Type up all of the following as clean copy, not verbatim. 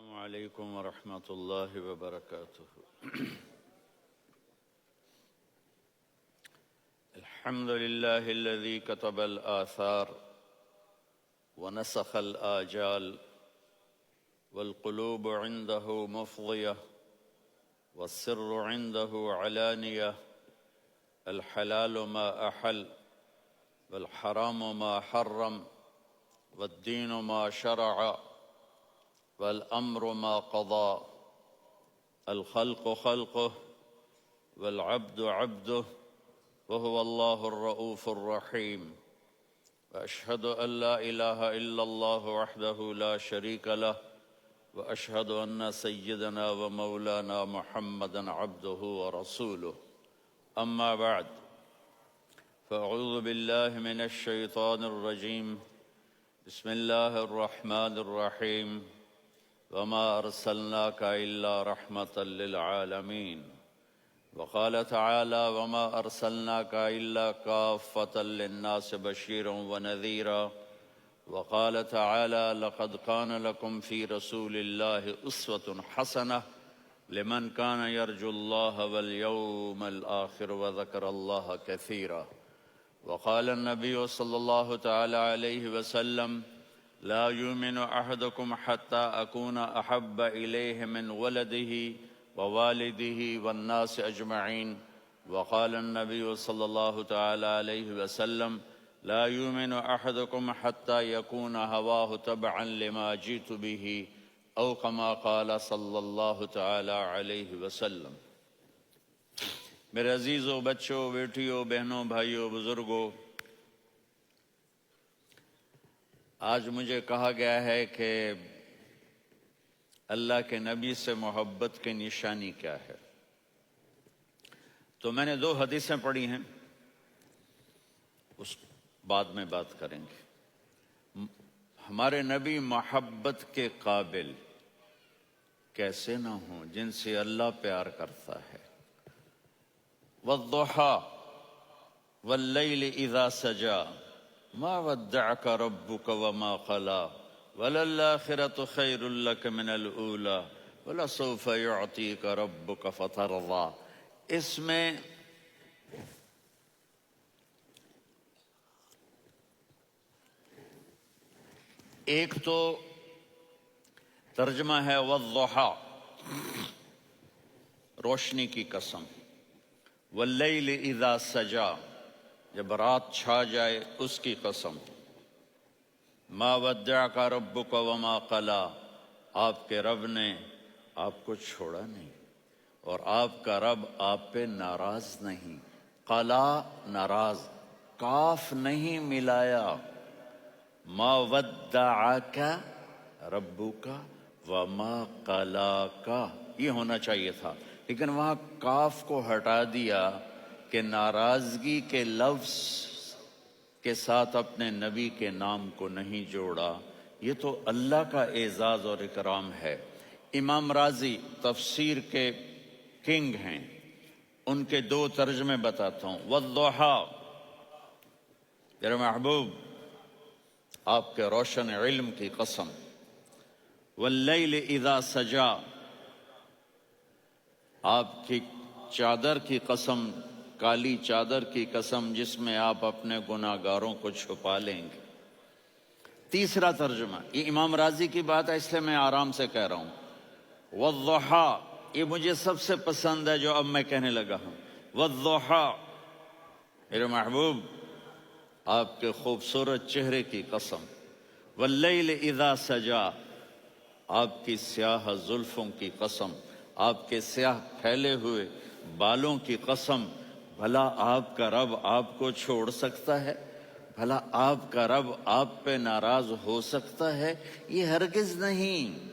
السلام عليكم ورحمة الله وبركاته. الحمد لله الذي كتب الآثار ونسخ الآجال والقلوب عنده مفضية والسر عنده علانية، الحلال ما أحل والحرام ما حرم والدين ما شرع والأمر ما قضى، الخلق خلقه والعبد عبده وهو الله الرؤوف الرحيم. وأشهد أن لا إله إلا الله وحده لا شريك له، وأشهد أن سيدنا ومولانا محمدًا عبده ورسوله. أما بعد، فأعوذ بالله من الشيطان الرجيم. بسم الله الرحمن الرحيم. وما أرسلناك إلا رحمة للعالمين. وقال تعالى: وما أرسلناك إلا كافة للناس بشيرا ونذيرا. وقال تعالى: لقد كان لكم في رسول الله أسوة حسنة لمن كان يرجو الله واليوم الآخر وذكر الله كثيرا. وقال النبي صلى الله تعالى عليه وسلم: لا يؤمن أحدكم حتى أكون أحب إليه من ولده ووالده والناس أجمعين. وقال النبي صلى الله تعالى عليه وسلم: لا يؤمن أحدكم حتى يكون هواه تبعا لما جئت به، أو كما قال صلی اللہ تعالی علیہ وسلم۔ میرے عزیزوں، بچوں، بیٹیوں، بہنوں، بھائیوں، بزرگوں، آج مجھے کہا گیا ہے کہ اللہ کے نبی سے محبت کی نشانی کیا ہے، تو میں نے 2 حدیثیں پڑھی ہیں، اس بعد میں بات کریں گے۔ ہمارے نبی محبت کے قابل کیسے نہ ہوں جن سے اللہ پیار کرتا ہے۔ والضحى واللیل اذا سجا ما ودعك ربك وما قلى وللآخرة خير لك من الأولى ولسوف يعطيك ربك فترضى۔ اس میں ایک تو ترجمہ ہے والضحى، روشنی کی قسم، واللیل اذا سجا، جب رات چھا جائے اس کی قسم، ما ودعک ربک وما قلی، آپ کے رب نے آپ کو چھوڑا نہیں اور آپ کا رب آپ پہ ناراض نہیں۔ قلا ناراض، کاف نہیں ملایا۔ ما ودعک ربک وما قلاک، یہ ہونا چاہیے تھا، لیکن وہاں کاف کو ہٹا دیا کہ ناراضگی کے لفظ کے ساتھ اپنے نبی کے نام کو نہیں جوڑا۔ یہ تو اللہ کا اعزاز اور اکرام ہے۔ امام رازی تفسیر کے کنگ ہیں، ان کے 2 ترجمے بتاتا ہوں۔ والضحى، میرے محبوب آپ کے روشن علم کی قسم۔ واللیل اذا سجا، آپ کی چادر کی قسم، کالی چادر کی قسم جس میں آپ اپنے گناہگاروں کو چھپا لیں گے۔ تیسرا ترجمہ، یہ امام راضی کی بات ہے اس لیے میں آرام سے کہہ رہا ہوں۔ والضحى، یہ مجھے سب سے پسند ہے جو اب میں کہنے لگا ہوں۔ والضحى، میرے محبوب آپ کے خوبصورت چہرے کی قسم۔ واللیل اذا سجا، آپ کی سیاہ زلفوں کی قسم، آپ کے سیاہ پھیلے ہوئے بالوں کی قسم۔ بھلا آپ کا رب آپ کو چھوڑ سکتا ہے؟ بھلا آپ کا رب آپ پہ ناراض ہو سکتا ہے؟ یہ ہرگز نہیں۔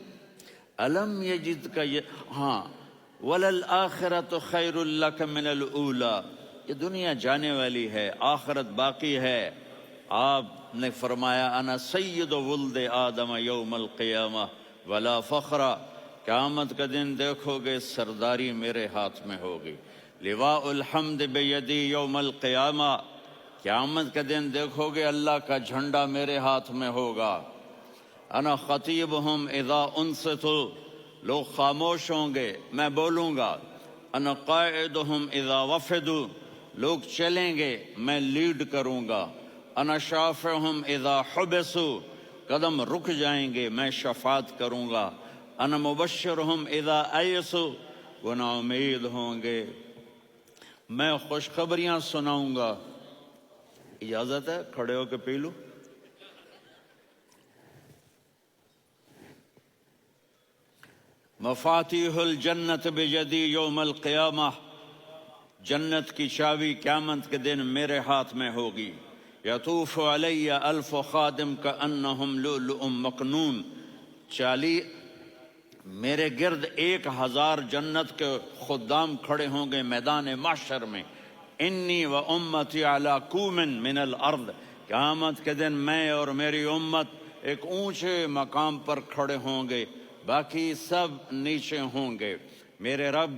الم یجد کا ہاں، وللآخرۃ خیر لک من الاولی، یہ دنیا جانے والی ہے، آخرت باقی ہے۔ آپ نے فرمایا انا سید ولد آدم یوم القیامہ ولا فخر، قیامت کا دن دیکھو گے سرداری میرے ہاتھ میں ہوگی۔ لواء الحمد بیدی یوم القیامہ، قیامت کا دن دیکھو گے اللہ کا جھنڈا میرے ہاتھ میں ہوگا۔ انا خطیبہم اذا انصتوا، لوگ خاموش ہوں گے میں بولوں گا. انا قائدہم اذا وفدوا، لوگ چلیں گے میں لیڈ کروں گا. انا شافعہم اذا حبسوا، قدم رک جائیں گے میں شفاعت کروں گا. انا مبشرہم اذا ایسوا، وہ نا امید ہوں گے میں خوشخبریاں سناؤں گا. اجازت ہے کھڑے ہو کے پی لوں؟ مفاتیح الجنت بیدی یوم القیامہ، جنت کی چابی قیامت کے دن میرے ہاتھ میں ہوگی. یطوف علی الف خادم کانہم لؤلؤ مکنون، میرے گرد 1000 جنت کے خدام کھڑے ہوں گے میدان محشر میں. انی و امتی علی کومن من الارض، قیامت کے دن میں اور میری امت ایک اونچے مقام پر کھڑے ہوں گے، باقی سب نیچے ہوں گے. میرے رب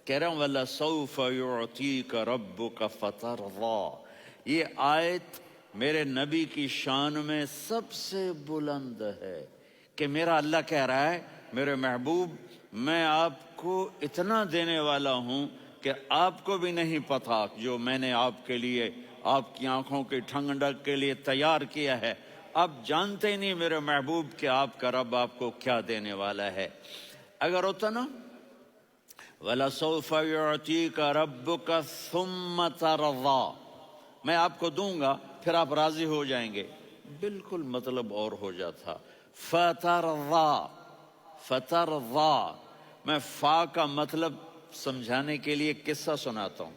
کہہ رہا ہوں وَلَسَوْفَ يُعْطِيكَ رَبُّكَ فَتَرْضَىٰ، یہ آیت میرے نبی کی شان میں سب سے بلند ہے کہ میرا اللہ کہہ رہا ہے میرے محبوب میں آپ کو اتنا دینے والا ہوں کہ آپ کو بھی نہیں پتا جو میں نے آپ کے لیے آپ کی آنکھوں کی ٹھنڈک کے لیے تیار کیا ہے. آپ جانتے ہی نہیں میرے محبوب کہ آپ کا رب آپ کو کیا دینے والا ہے. اگر ہوتا نا وَلَسَوْفَ يُعْطِيكَ رَبُّكَ ثُمَّ تَرْضَىٰ، میں آپ کو دوں گا پھر آپ راضی ہو جائیں گے، بالکل مطلب اور ہو جاتا. فَتَرْضَىٰ، فَتَرْضَىٰ، میں فا کا مطلب سمجھانے کے لیے قصہ سناتا ہوں.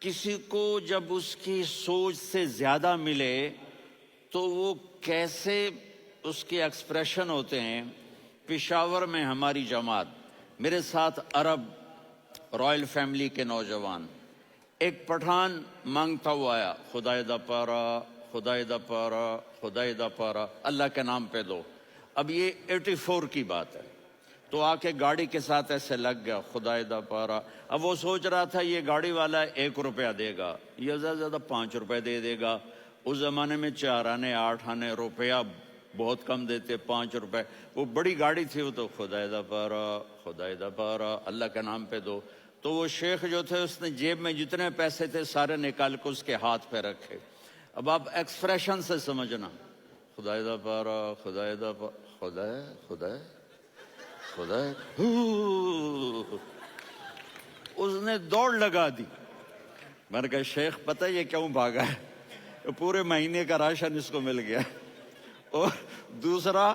کسی کو جب اس کی سوچ سے زیادہ ملے تو وہ کیسے اس کے ایکسپریشن ہوتے ہیں. پشاور میں ہماری جماعت، میرے ساتھ عرب رائل فیملی کے نوجوان، ایک پٹھان مانگتا ہوا آیا خدائے دا پارا خدائے دا پارا خدائے دا پارا اللہ کے نام پہ دو. اب یہ 84 کی بات ہے، تو آ کے گاڑی کے ساتھ ایسے لگ گیا خدائے دا پارا. اب وہ سوچ رہا تھا یہ گاڑی والا 1 روپیہ دے گا یا زیادہ زیادہ 5 روپے دے دے گا. اس زمانے میں 4 آنے 8 آنے روپیہ بہت کم دیتے، 5 روپے. وہ بڑی گاڑی تھی، وہ تو خدائے دا پارا خدائے دا پارا اللہ کے نام پہ دو. تو وہ شیخ جو تھے اس نے جیب میں جتنے پیسے تھے سارے نکال کے اس کے ہاتھ پہ رکھے. اب آپ ایکسپریشن سے سمجھنا، خدائے دا پارا خدائے دا پارا خدائے خدائے خدائے، اس نے دوڑ لگا دی. میں نے کہا شیخ پتہ یہ کیوں بھاگا ہے؟ پورے مہینے کا راشن اس کو مل گیا، اور دوسرا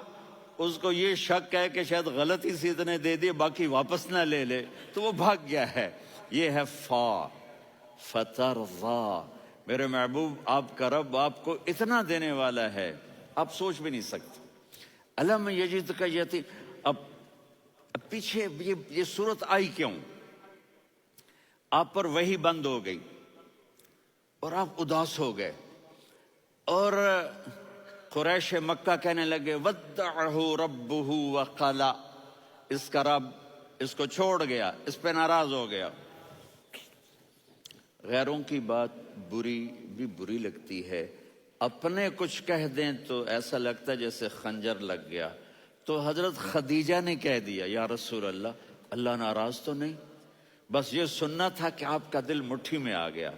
اس کو یہ شک ہے کہ شاید غلطی سے اتنے دے دیے باقی واپس نہ لے لے، تو وہ بھاگ گیا ہے. یہ ہے فا، فترضیٰ، میرے محبوب آپ کا رب آپ کو اتنا دینے والا ہے آپ سوچ بھی نہیں سکتے. الم یجدک یتیم، اب پیچھے یہ صورت آئی کیوں؟ آپ پر وحی بند ہو گئی اور آپ اداس ہو گئے، اور قریش مکہ کہنے لگے ودعہ ربہ وقلا، اس کا رب اس کو چھوڑ گیا، اس پہ ناراض ہو گیا. غیروں کی بات بھی بری لگتی ہے، اپنے کچھ کہہ دیں تو ایسا لگتا ہے جیسے خنجر لگ گیا. تو حضرت خدیجہ نے کہہ دیا یا رسول اللہ، اللہ ناراض تو نہیں؟ بس یہ سننا تھا کہ آپ کا دل مٹھی میں آ گیا.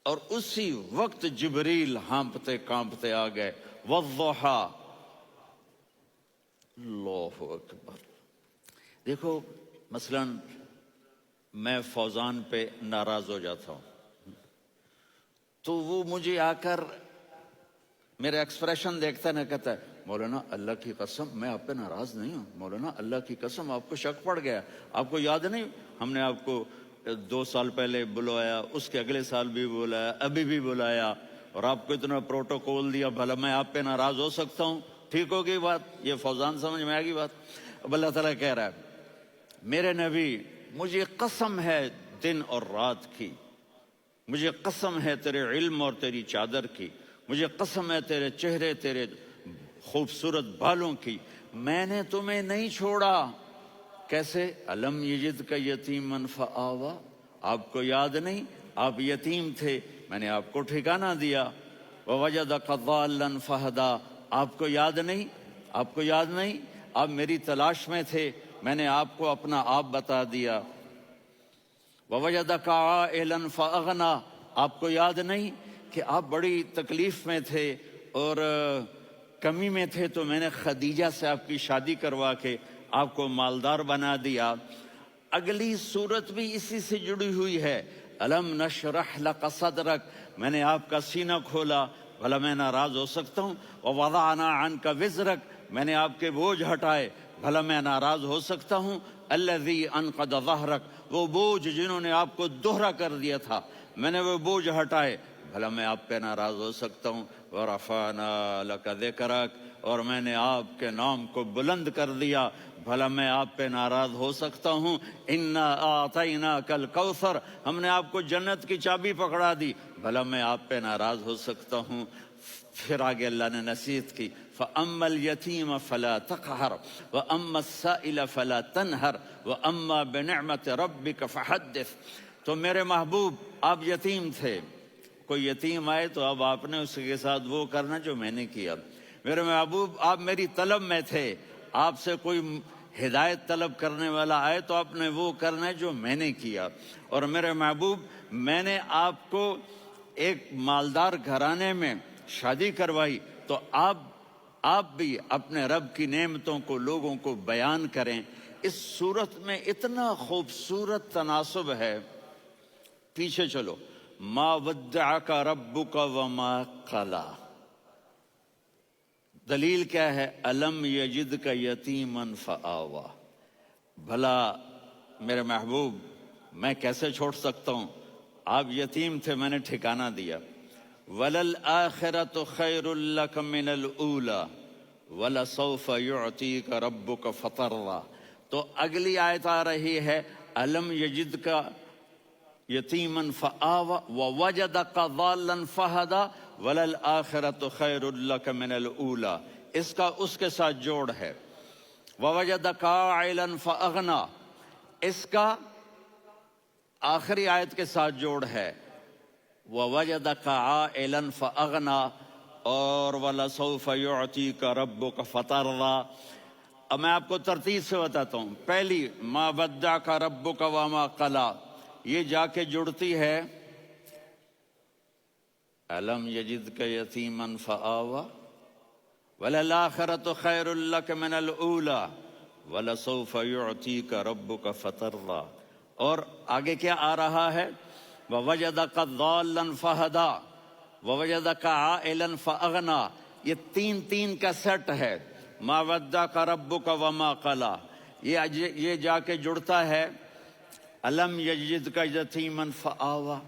اور اسی وقت جبریل ہانپتے کانپتے آ گئے. والضحیٰ، اللہ اکبر. دیکھو مثلا میں فوزان پہ ناراض ہو جاتا ہوں تو وہ مجھے آ کر میرے ایکسپریشن دیکھتا نہ کہتا ہے مولانا اللہ کی قسم میں آپ پہ ناراض نہیں ہوں، مولانا اللہ کی قسم آپ کو شک پڑ گیا، آپ کو یاد نہیں ہم نے آپ کو 2 سال پہلے بلایا، اس کے اگلے سال بھی بلایا، ابھی بھی بلایا، اور آپ کو اتنا پروٹوکول دیا، بھلا میں آپ پہ ناراض ہو سکتا ہوں؟ ٹھیک ہو گئی بات؟ یہ فوزان سمجھ میں آ گئی بات. اب اللہ تعالیٰ کہہ رہا ہے میرے نبی مجھے قسم ہے دن اور رات کی، مجھے قسم ہے تیرے علم اور تیری چادر کی، مجھے قسم ہے تیرے چہرے تیرے خوبصورت بالوں کی، میں نے تمہیں نہیں چھوڑا. کیسے؟ الم یجدک یتیما فآویٰ، آپ کو یاد نہیں آپ یتیم تھے، میں نے آپ کو ٹھکانہ دیا. ووجدک ضالا فہدا، آپ کو یاد نہیں؟ آپ کو یاد نہیں؟ آپ میری تلاش میں تھے، میں نے آپ کو اپنا آپ بتا دیا۔ ووجدک عائلا فاغنا، آپ کو یاد نہیں کہ آپ بڑی تکلیف میں تھے اور کمی میں تھے، تو میں نے خدیجہ سے آپ کی شادی کروا کے آپ کو مالدار بنا دیا۔ اگلی صورت بھی اسی سے جڑی ہوئی ہے، الم نشرح لک صدرک، میں نے آپ کا سینہ کھولا، بھلا میں ناراض ہو سکتا ہوں؟ ووضعنا عنک وزرک، میں نے آپ کے بوجھ ہٹائے، بھلا میں ناراض ہو سکتا ہوں؟ الذی انقض ظہرک، وہ بوجھ جنہوں نے آپ کو دوہرا کر دیا تھا، میں نے وہ بوجھ ہٹائے، بھلا میں آپ پہ ناراض ہو سکتا ہوں؟ ورفعنا لک ذکرک، اور میں نے آپ کے نام کو بلند کر دیا، بھلا میں آپ پہ ناراض ہو سکتا ہوں؟ انا اعطیناک الکوثر، ہم نے آپ کو جنت کی چابی پکڑا دی، بھلا میں آپ پہ ناراض ہو سکتا ہوں؟ پھر آگے اللہ نے نصیحت کی، فَأَمَّا الْيَتِيمَ فَلَا تَقْهَرْ وَأَمَّا السَّائِلَ فَلَا تَنْهَرْ وَأَمَّا بِنِعْمَةِ رَبِّكَ فَحَدِّثْ۔ تو میرے محبوب، آپ یتیم تھے، کوئی یتیم آئے تو اب آپ نے اس کے ساتھ وہ کرنا جو میں نے کیا۔ میرے محبوب، آپ میری طلب میں تھے، آپ سے کوئی ہدایت طلب کرنے والا آئے تو آپ نے وہ کرنا ہے جو میں نے کیا۔ اور میرے محبوب، میں نے آپ کو ایک مالدار گھرانے میں شادی کروائی، تو آپ بھی اپنے رب کی نعمتوں کو لوگوں کو بیان کریں۔ اس صورت میں اتنا خوبصورت تناسب ہے، پیچھے چلو، ما ودعک ربک وما قلی، دلیل کیا ہے؟ الم یجدک یتیما فآوی، بھلا میرے محبوب میں کیسے چھوڑ سکتا ہوں؟ آپ یتیم تھے، میں نے ٹھکانہ دیا۔ وَلَلْآخِرَةُ خَيْرٌ لَكَ مِنَ الْأُولَى وَلَسَوْفَ يُعْطِيكَ رَبُّكَ فَتَرْضَىٰ۔ تو اگلی آیت آ رہی ہے، الم یجدک یتیما فآوی ووجدک ضالا فہدا وَلَلْآخِرَةُ خَيْرٌ لَكَ مِنَ الْأُولَىٰ، اس کا اس کے ساتھ جوڑ ہے۔ وَوَجَدَكَ عَائِلًا فَأَغْنَىٰ، اس کا آخری آیت کے ساتھ جوڑ ہے، وَوَجَدَكَ عَائِلًا فَأَغْنَىٰ اور وَلَسَوْفَ يُعْطِيكَ رَبُّكَ فَتَرْضَىٰ۔ اب میں آپ کو ترتیب سے بتاتا ہوں۔ پہلی، مَا وَدَّعَكَ رَبُّكَ وَمَا قَلَىٰ، یہ جا کے جڑتی ہے أَلَمْ يَجِدْكَ يَتِيمًا فَآوَىٰ وَلَلْآخِرَةُ خَيْرٌ لَكَ مِنَ الْأُولَىٰ وَلَسَوْفَ يُعْطِيكَ رَبُّكَ فَتَرْضَىٰ۔ اور آگے کیا آ رہا ہے؟ وَوَجَدَكَ ضَالًّا فَهَدَىٰ وَوَجَدَكَ عَائِلًا فَأَغْنَىٰ، یہ تین کا سیٹ ہے۔ مَا وَدَّعَكَ رَبُّكَ وَمَا قَلَىٰ، یہ جا کے جڑتا ہے أَلَمْ يَجِدْكَ يَتِيمًا فَآوَىٰ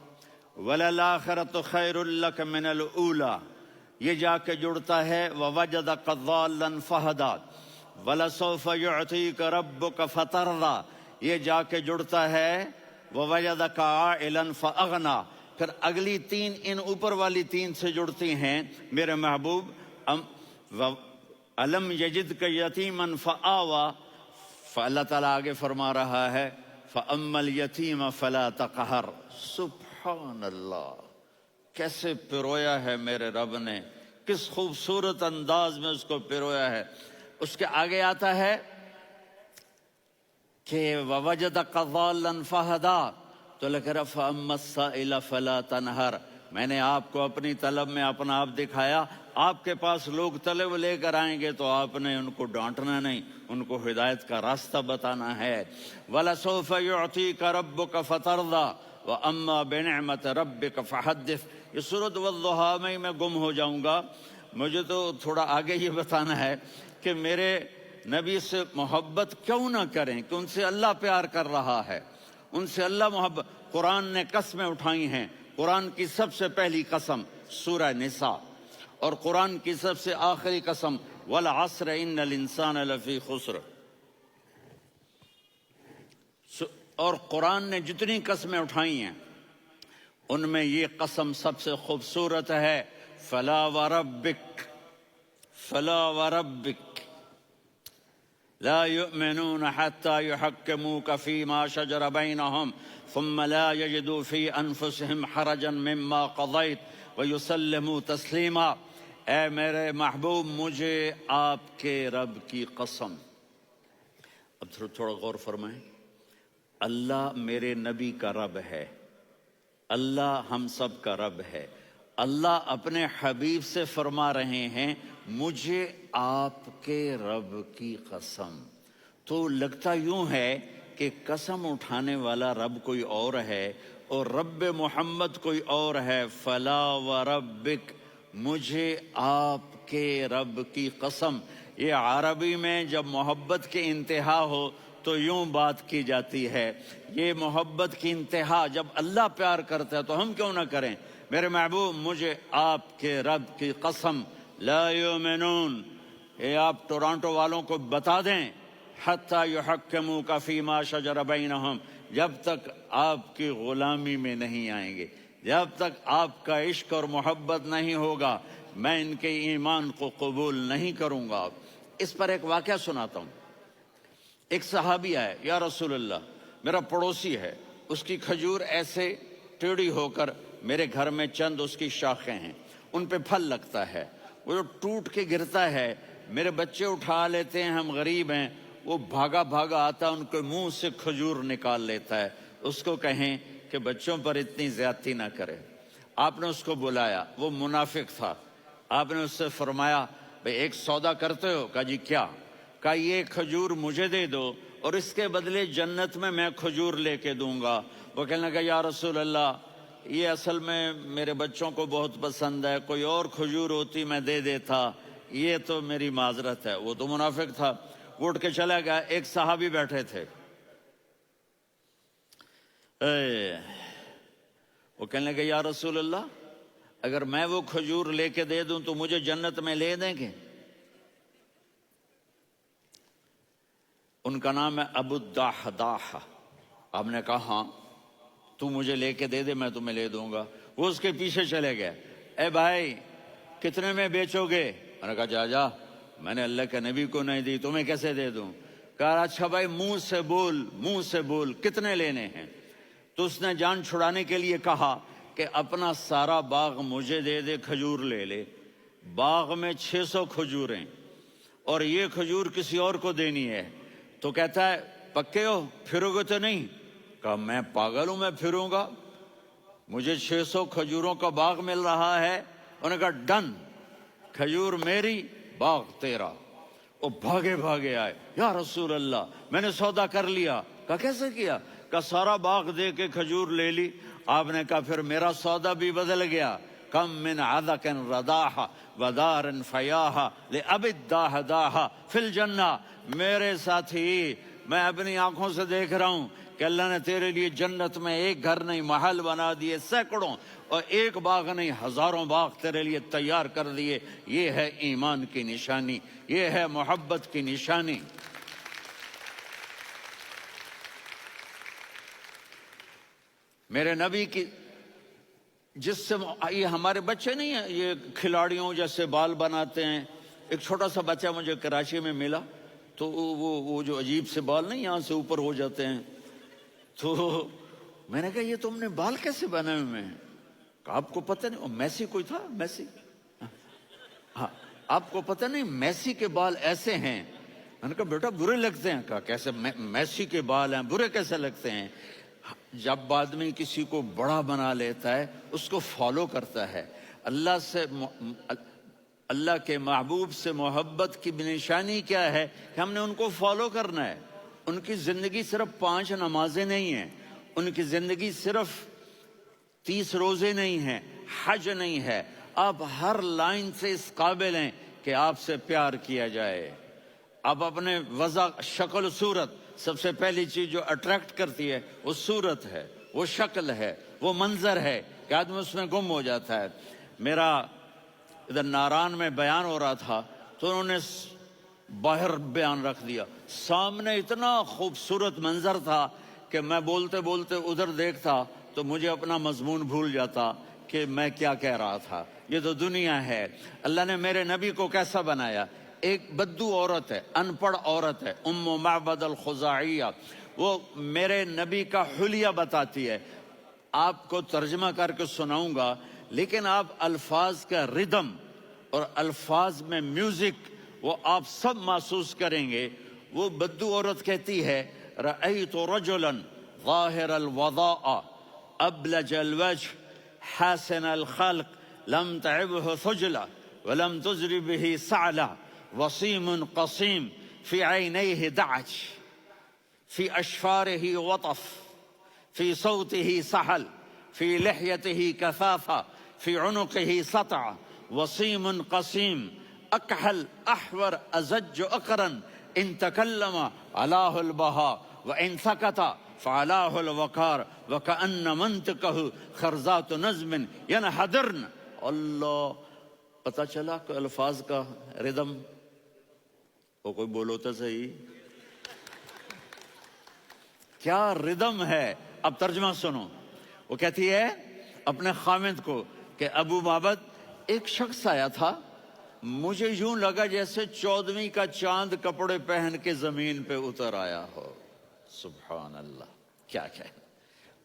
وَلَلْآخِرَةُ خَيْرٌ لَكَ مِنَ الْأُولَىٰ، یہ جا کے جڑتا ہے وَوَجَدَكَ ضَالًّا فَهَدَىٰ وَلَسَوْفَ يُعْطِيكَ رَبُّكَ فَتَرْضَىٰ، یہ جا کے جڑتا ہے وَوَجَدَكَ عَائِلًا فَأَغْنَىٰ۔ پھر اگلی تین ان اوپر والی تین سے جڑتی ہیں میرے محبوب۔ أَلَمْ يَجِدْكَ يَتِيمًا فَآوَىٰ، فاللہ تعالیٰ آگے فرما رہا ہے فَأَمَّا الْيَتِيمَ فَلَا تَقْهَرْ۔ سبحان اللہ، کیسے پرویا ہے میرے رب نے، کس خوبصورت انداز میں اس کو پرویا ہے۔ اس کے آگے آتا ہے کہ وَوَجَدَكَ ضَالًّا فَهَدَىٰ، تو لکھ رہا فَأَمَّا السَّائِلَ فَلَا تَنْهَرْ، میں نے آپ کو اپنی طلب میں اپنا آپ دکھایا۔ آپ کے پاس لوگ طلب لے کر آئیں گے تو آپ نے ان کو ڈانٹنا نہیں، ان کو ہدایت کا راستہ بتانا ہے۔ وَلَسَوْفَ يُعْطِيكَ رَبُّكَ فَتَرْضَىٰ وَأَمَّا بِنِعْمَةِ رَبِّكَ فَحَدِّثْ۔ یہ سورۃ والضحیٰ میں گم ہو جاؤں گا، مجھے تو تھوڑا آگے یہ بتانا ہے کہ میرے نبی سے محبت کیوں نہ کریں، کہ ان سے اللہ پیار کر رہا ہے، ان سے اللہ محبت۔ قرآن نے قسمیں اٹھائی ہیں، قرآن کی سب سے پہلی قسم سورہ نساء، اور قرآن کی سب سے آخری قسم وَالْعَصْرِ إِنَّ الْإِنسَانَ لَفِي خُسْرٍ۔ اور قرآن نے جتنی قسمیں اٹھائی ہیں ان میں یہ قسم سب سے خوبصورت ہے، فَلَا وَرَبِّكَ فَلَا وَرَبِّكَ لَا يُؤْمِنُونَ حَتَّى يُحَكِّمُوكَ فِي مَا شَجَرَ بَيْنَهُمْ ثُمَّ لَا يَجِدُوا فِي أَنفُسِهِمْ حَرَجًا مِمَّا قَضَيْتَ وَيُسَلِّمُوا تَسْلِيمًا، اے میرے محبوب مجھے آپ کے رب کی قسم۔ اب تھوڑا غور فرمائیں، اللہ میرے نبی کا رب ہے، اللہ ہم سب کا رب ہے، اللہ اپنے حبیب سے فرما رہے ہیں مجھے آپ کے رب کی قسم۔ تو لگتا یوں ہے کہ قسم اٹھانے والا رب کوئی اور ہے اور رب محمد کوئی اور ہے۔ فلا وربک، مجھے آپ کے رب کی قسم۔ یہ عربی میں جب محبت کی انتہا ہو تو یوں بات کی جاتی ہے، یہ محبت کی انتہا جب اللہ پیار کرتا ہے تو ہم کیوں نہ کریں۔ میرے محبوب مجھے آپ کے رب کی قسم، لا یؤمنون، یہ آپ ٹورانٹو والوں کو بتا دیں، حتی یحکموک فیما شجر بینہم، جب تک آپ کی غلامی میں نہیں آئیں گے، جب تک آپ کا عشق اور محبت نہیں ہوگا، میں ان کے ایمان کو قبول نہیں کروں گا۔ اس پر ایک واقعہ سناتا ہوں۔ ایک صحابی آئے، یا رسول اللہ میرا پڑوسی ہے، اس کی کھجور ایسے ٹیڑھی ہو کر میرے گھر میں چند اس کی شاخیں ہیں، ان پہ پھل لگتا ہے، وہ جو ٹوٹ کے گرتا ہے میرے بچے اٹھا لیتے ہیں، ہم غریب ہیں، وہ بھاگا بھاگا آتا ان کے منہ سے کھجور نکال لیتا ہے۔ اس کو کہیں کہ بچوں پر اتنی زیادتی نہ کرے۔ آپ نے اس کو بلایا، وہ منافق تھا، آپ نے اس سے فرمایا بھئی ایک سودا کرتے ہو؟ کہا جی کیا؟ کہا یہ کھجور مجھے دے دو اور اس کے بدلے جنت میں کھجور لے کے دوں گا۔ وہ کہنے لگا یا رسول اللہ یہ اصل میں میرے بچوں کو بہت پسند ہے، کوئی اور کھجور ہوتی میں دے دیتا، یہ تو میری معذرت ہے۔ وہ تو منافق تھا، وہ اٹھ کے چلا گیا۔ ایک صحابی بیٹھے تھے، وہ کہنے لگے یا رسول اللہ اگر میں وہ کھجور لے کے دے دوں تو مجھے جنت میں لے دیں گے؟ ان کا نام ہے ابو الدحداح۔ آپ نے کہا ہاں تو مجھے لے کے دے دے میں تمہیں لے دوں گا۔ وہ اس کے پیچھے چلے گئے، اے بھائی کتنے میں بیچو گے؟ میں نے کہا جا میں نے اللہ کے نبی کو نہیں دی، تمہیں کیسے دے دوں؟ کہا اچھا بھائی منہ سے بول کتنے لینے ہیں؟ تو اس نے جان چھڑانے کے لیے کہا کہ اپنا سارا باغ مجھے دے دے، کھجور لے لے۔ باغ میں 600 کھجوریں اور یہ کھجور کسی اور کو دینی ہے۔ تو کہتا ہے پکے ہو، پھرو گے تو نہیں؟ کہا میں پاگل ہوں، میں پھروں گا؟ مجھے 600 کھجوروں کا باغ مل رہا ہے۔ انہوں نے کہا ڈن، کھجور میری باغ تیرا۔ وہ بھاگے بھاگے آئے، یا رسول اللہ میں نے سودا کر لیا۔ کہا کیسے کیا؟ کہا سارا باغ دے کے کھجور لے لی۔ آپ نے کہا پھر میرا سودا بھی بدل گیا۔ کم من عذق رداح ودار فیاح لأبی الدحداح فی الجنہ۔ میرے ساتھی میں اپنی آنکھوں سے دیکھ رہا ہوں کہ اللہ نے تیرے لیے جنت میں ایک گھر نہیں محل بنا دیے سینکڑوں، اور ایک باغ نہیں ہزاروں باغ تیرے لیے تیار کر دیے۔ یہ ہے ایمان کی نشانی، یہ ہے محبت کی نشانی۔ میرے نبی کی جس سے یہ ہمارے بچے نہیں ہیں یہ کھلاڑیوں جیسے بال بناتے ہیں۔ ایک چھوٹا سا بچہ مجھے کراچی میں ملا، تو وہ جو عجیب سے بال نہیں یہاں سے اوپر ہو جاتے ہیں، تو میں نے کہا یہ تم نے بال کیسے بنائے ہوئے ہیں؟ کہا آپ کو پتہ نہیں، میسی کوئی تھا، میسی، ہاں آپ کو پتہ نہیں میسی کے بال ایسے ہیں؟ میں نے کہا بیٹا برے لگتے ہیں۔ کہا کیسے؟ میسی کے بال ہیں برے کیسے لگتے ہیں؟ جب آدمی کسی کو بڑا بنا لیتا ہے اس کو فالو کرتا ہے۔ اللہ کے محبوب سے محبت کی نشانی کیا ہے کہ ہم نے ان کو فالو کرنا ہے۔ ان کی زندگی صرف 5 نمازیں نہیں ہیں، ان کی زندگی صرف 30 روزے نہیں ہیں، حج نہیں ہے۔ آپ ہر لائن سے اس قابل ہیں کہ آپ سے پیار کیا جائے۔ آپ اپنے وضع، شکل، صورت، سب سے پہلی چیز جو اٹریکٹ کرتی ہے وہ صورت ہے، وہ شکل ہے، وہ منظر ہے کہ آدمی اس میں گم ہو جاتا ہے۔ میرا ادھر ناران میں بیان ہو رہا تھا تو انہوں نے باہر بیان رکھ دیا، سامنے اتنا خوبصورت منظر تھا کہ میں بولتے بولتے ادھر دیکھتا تو مجھے اپنا مضمون بھول جاتا کہ میں کیا کہہ رہا تھا۔ یہ تو دنیا ہے۔ اللہ نے میرے نبی کو کیسا بنایا؟ ایک بدو عورت ہے، ان پڑھ عورت ہے، ام معبد الخزاعیہ، وہ میرے نبی کا حلیہ بتاتی ہے۔ آپ کو ترجمہ کر کے سناؤں گا لیکن آپ الفاظ کا ردم اور الفاظ میں میوزک وہ آپ سب محسوس کریں گے. وہ بدو عورت کہتی ہے رأیت رجلا ظاہر الوضاء ابلج الوجه حاسن الخلق لم تعبه ثجلة ولم تزر به سعلة وصيم قصيم في عينيه دعج في أشفاره وطف في صوته سحل في لحيته كثافة في عنقه سطع وصيم قصيم أكحل أحور أزج أقرن إن تكلم علاه البهاء وإن سكت فعلاه الوقار وكأن منطقه خرزات نظم ينحدرن. اللہ، پتہ چلا کہ الفاظ کا ردم. وہ کوئی بولو تو صحیح، کیا ردم ہے. اب ترجمہ سنو. وہ کہتی ہے اپنے خامند کو کہ ابو معبد، ایک شخص آیا تھا، مجھے یوں لگا جیسے 14ویں کا چاند کپڑے پہن کے زمین پہ اتر آیا ہو. سبحان اللہ، کیا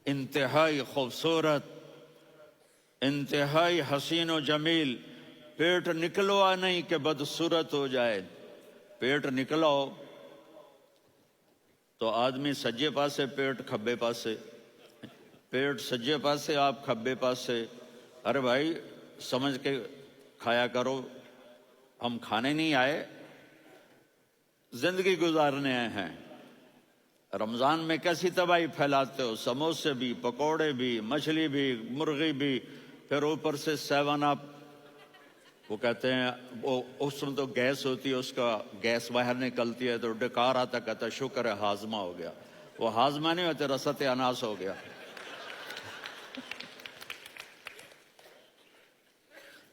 انتہائی خوبصورت، انتہائی حسین و جمیل. پیٹ نکلوا نہیں کہ بدصورت ہو جائے. پیٹ نکلاؤ تو آدمی سجے پاسے پیٹ کھبے پاسے، پیٹ سجے پاسے آپ کھبے پاسے. ارے بھائی سمجھ کے کھایا کرو، ہم کھانے نہیں آئے، زندگی گزارنے آئے ہیں. رمضان میں کیسی تباہی پھیلاتے ہو، سموسے بھی، پکوڑے بھی، مچھلی بھی، مرغی بھی، پھر اوپر سے 7 اپ. وہ کہتے ہیں وہ اس میں تو گیس ہوتی ہے، اس کا گیس باہر نکلتی ہے تو ڈکار آتا، کہتا شکر ہے ہاضمہ ہو گیا. وہ ہاضمہ نہیں ہوتے، رست اناس ہو گیا.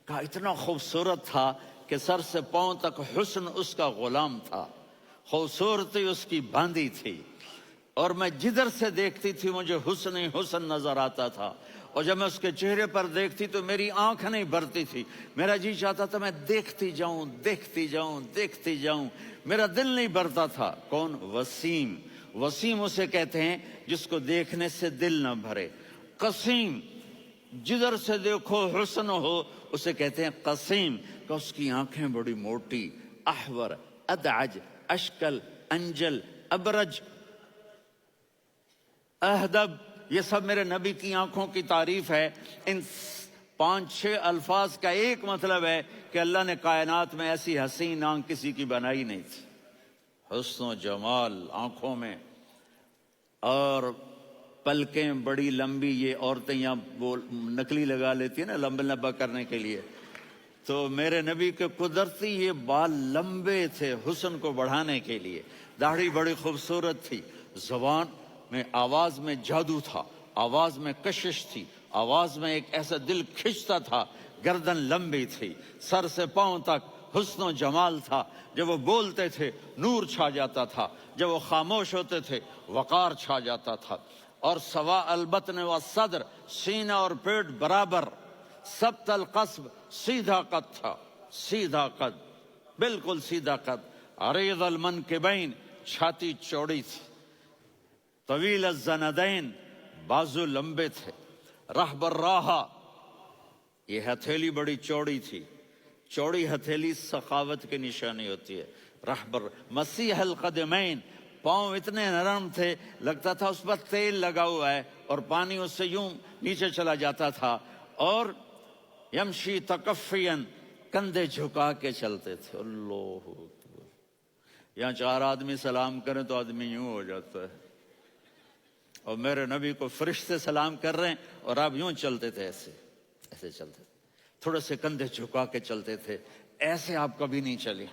کہا اتنا خوبصورت تھا کہ سر سے پاؤں تک حسن اس کا غلام تھا، خوبصورتی اس کی باندھی تھی، اور میں جدھر سے دیکھتی تھی مجھے حسن ہی حسن نظر آتا تھا. اور جب میں اس کے چہرے پر دیکھتی تو میری آنکھ نہیں بھرتی تھی، میرا جی چاہتا تھا میں دیکھتی جاؤں دیکھتی جاؤں دیکھتی جاؤں، میرا دل نہیں بھرتا تھا. کون؟ وسیم. وسیم اسے کہتے ہیں جس کو دیکھنے سے دل نہ بھرے. قسیم، جدھر سے دیکھو حسن ہو، اسے کہتے ہیں قسیم، کہ اس کی آنکھیں بڑی موٹی. احور، ادعج، اشکل، انجل، ابرج، اہدب، یہ سب میرے نبی کی آنکھوں کی تعریف ہے. ان 5-6 الفاظ کا ایک مطلب ہے کہ اللہ نے کائنات میں ایسی حسین آنکھ کسی کی بنائی نہیں تھی. حسن و جمال آنکھوں میں، اور پلکیں بڑی لمبی. یہ عورتیں یہاں نکلی لگا لیتی ہیں نا لمبا لمبا کرنے کے لیے، تو میرے نبی کے قدرتی یہ بال لمبے تھے حسن کو بڑھانے کے لیے. داڑھی بڑی خوبصورت تھی. زبان میں، آواز میں جادو تھا، آواز میں کشش تھی، آواز میں ایک ایسا دل کھنچتا تھا. گردن لمبی تھی، سر سے پاؤں تک حسن و جمال تھا. جب وہ بولتے تھے نور چھا جاتا تھا، جب وہ خاموش ہوتے تھے وقار چھا جاتا تھا. اور سوا البطن و صدر، سینہ اور پیٹ برابر. سبت القصب، سیدھا قد تھا، سیدھا قد، بالکل سیدھا قد. عریض المنکبین، چھاتی چوڑی تھی. طویل الزندین، بازو لمبے تھے. رحب الراحہ، یہ ہتھیلی بڑی چوڑی تھی. چوڑی ہتھیلی سخاوت کی نشانی ہوتی ہے. رحب مسیح القدمین، پاؤں اتنے نرم تھے لگتا تھا اس پر تیل لگا ہوا ہے، اور پانی اس سے یوں نیچے چلا جاتا تھا. اور یمشی تکفین، کندھے جھکا کے چلتے تھے. اللہ اکبر. یہاں 4 آدمی سلام کریں تو آدمی یوں ہو جاتا ہے، اور میرے نبی کو فرشتے سلام کر رہے ہیں اور آپ یوں چلتے تھے، ایسے ایسے چلتے تھے، تھوڑے سے کندھے جھکا کے چلتے تھے. ایسے آپ کبھی نہیں چلے.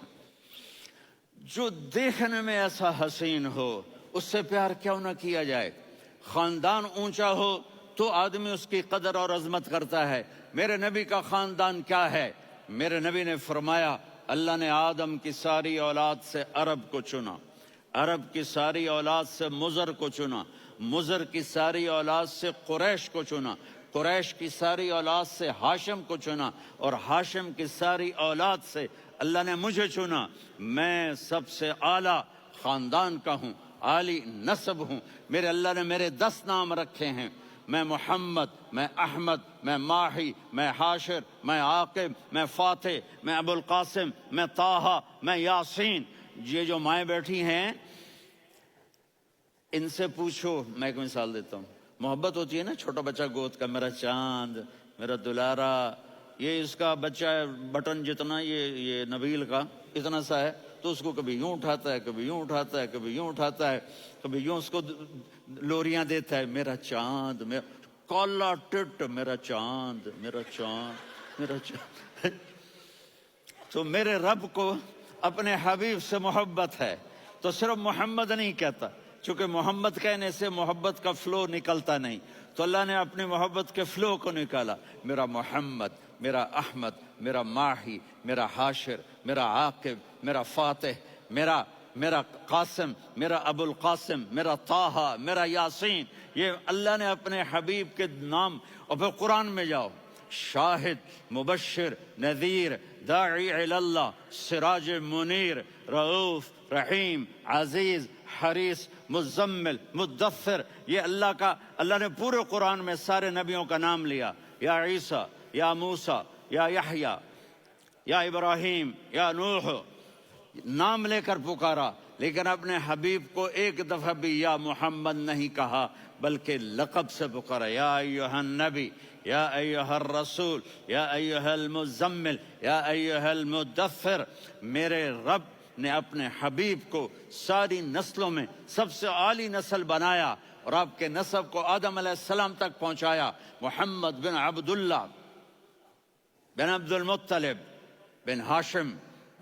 جو دیکھنے میں ایسا حسین ہو اس سے پیار کیوں نہ کیا جائے. خاندان اونچا ہو تو آدمی اس کی قدر اور عظمت کرتا ہے. میرے نبی کا خاندان کیا ہے؟ میرے نبی نے فرمایا اللہ نے آدم کی ساری اولاد سے عرب کو چنا، عرب کی ساری اولاد سے مضر کو چنا، مضر کی ساری اولاد سے قریش کو چنا، قریش کی ساری اولاد سے ہاشم کو چنا، اور ہاشم کی ساری اولاد سے اللہ نے مجھے چنا. میں سب سے اعلیٰ خاندان کا ہوں، عالی نسب ہوں. میرے اللہ نے میرے 10 نام رکھے ہیں. میں محمد، میں احمد، میں ماہی، میں حاشر، میں عاقب، میں فاتح، میں ابو القاسم، میں طٰہٰ، میں یاسین۔ یہ جو مائیں بیٹھی ہیں ان سے پوچھو، میں ایک مثال دیتا ہوں، محبت ہوتی ہے نا، چھوٹا بچہ گود کا، میرا چاند، میرا دلارا، یہ اس کا بچہ ہے بٹن جتنا، یہ نبیل کا اتنا سا ہے، تو اس کو کبھی یوں اٹھاتا ہے، کبھی یوں اٹھاتا ہے، کبھی یوں اٹھاتا ہے، کبھی یوں اس کو لوریاں دیتا ہے، میرا چاند، میرا کالا ٹٹ، میرا چاند، میرا چاند، میرا چاند۔ تو میرے رب کو اپنے حبیب سے محبت ہے، تو صرف محمد نہیں کہتا، چونکہ محمد کہنے سے محبت کا فلو نکلتا نہیں، تو اللہ نے اپنی محبت کے فلو کو نکالا، میرا محمد، میرا احمد، میرا ماہی، میرا حاشر، میرا عاقب، میرا فاتح، میرا قاسم، میرا ابو القاسم، میرا طٰہٰ، میرا یاسین۔ یہ اللہ نے اپنے حبیب کے نام، اور پھر قرآن میں جاؤ، شاہد، مبشر، نذیر، داعی الی اللہ، سراج منیر، رؤوف، رحیم، عزیز، حریص، مزمل، مدثر، یہ اللہ نے پورے قرآن میں سارے نبیوں کا نام لیا، یا عیسیٰ، یا موسیٰ، یا یحییٰ، یا ابراہیم، یا نوح، نام لے کر پکارا، لیکن اپنے حبیب کو ایک دفعہ بھی یا محمد نہیں کہا، بلکہ لقب سے پکارا، یا ایھا النبی، یا ایھا الرسول، یا ایھا المزمل، یا ایھا المدثر۔ میرے رب نے اپنے حبیب کو ساری نسلوں میں سب سے عالی نسل بنایا، اور آپ کے نسب کو آدم علیہ السلام تک پہنچایا، محمد بن عبداللہ بن عبد المطلب بن ہاشم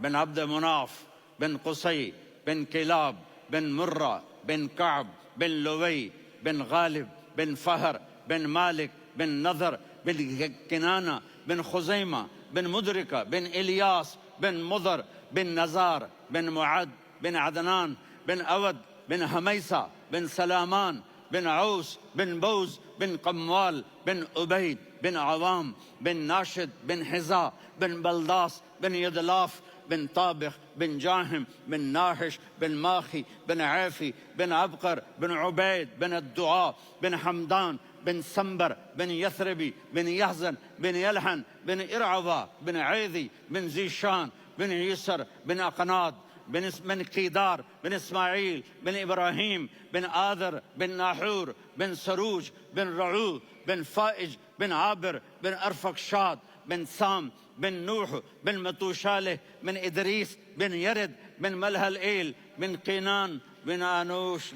بن عبد مناف بن قصی بن کلاب بن مرہ بن کعب بن لوی بن غالب بن فہر بن مالک بن نضر بن کنانہ بن خزیمہ بن مدرکہ بن الیاس بن مضر بن نزار بن معد بن عدنان بن اود بن حمیسہ بن سلامان بن عوس بن بوز بن قموال بن عبید بن عوام بن ناشد بن حذاء بن بلداس بن یدلاف بن طابخ بن جاہم بن ناحش بن ماخی بن عیفی بن عبقر بن عبید بن الدعاء بن حمدان بن سنبر بن یثربی بن یحزن بن یلحن بن ارعوا بن عیذی بن ذیشان بن یسر بن اقناد بن قیدار بن اسماعیل بن ابراہیم بن آذر بن ناحور بن سروج بن رعو بن فائج بن عابر بن ارفقشاد بن سام بن نوح بن متوشالہ بن ادریس بن یرد بن ملہلئیل بن قینان بن آنوش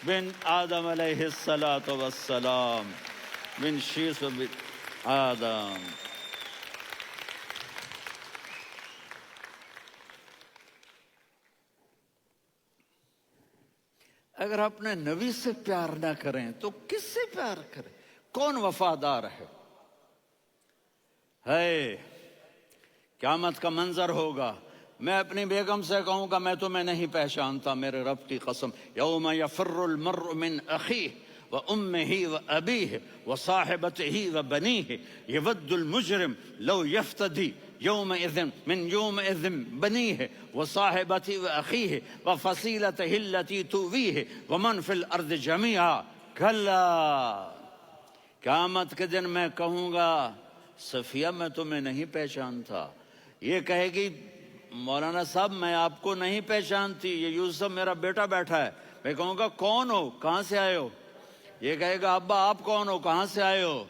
بن آدم علیہ السلام بن شیس بن آدم۔ اگر اپنے نبی سے پیار نہ کریں تو کس سے پیار کریں؟ کون وفادار ہے؟ قیامت کا منظر ہوگا، میں اپنی بیگم سے کہوں گا میں تمہیں نہیں پہچانتا، میرے رب کی قسم، یوم یفر المرء من اخیہ وامہ وابیہ وصاحبتہ وبنیہ یود المجرم لو یفتدی یومئذ من یومئذ بنیہ وصاحبتہ واخیہ وفصیلتہ التی تؤویہ ومن فی الارض جمیعا کلا۔ قیامت کے دن میں کہوں گا صفیہ میں تمہیں نہیں پہچانتا، یہ کہے گی مولانا صاحب میں آپ کو نہیں پہچانتی، یہ یوسف میرا بیٹا بیٹھا ہے، میں کہوں گا کون ہو، کہاں سے آئے ہو؟ یہ کہے گا ابا آپ کون ہو، کہاں سے آئے ہو؟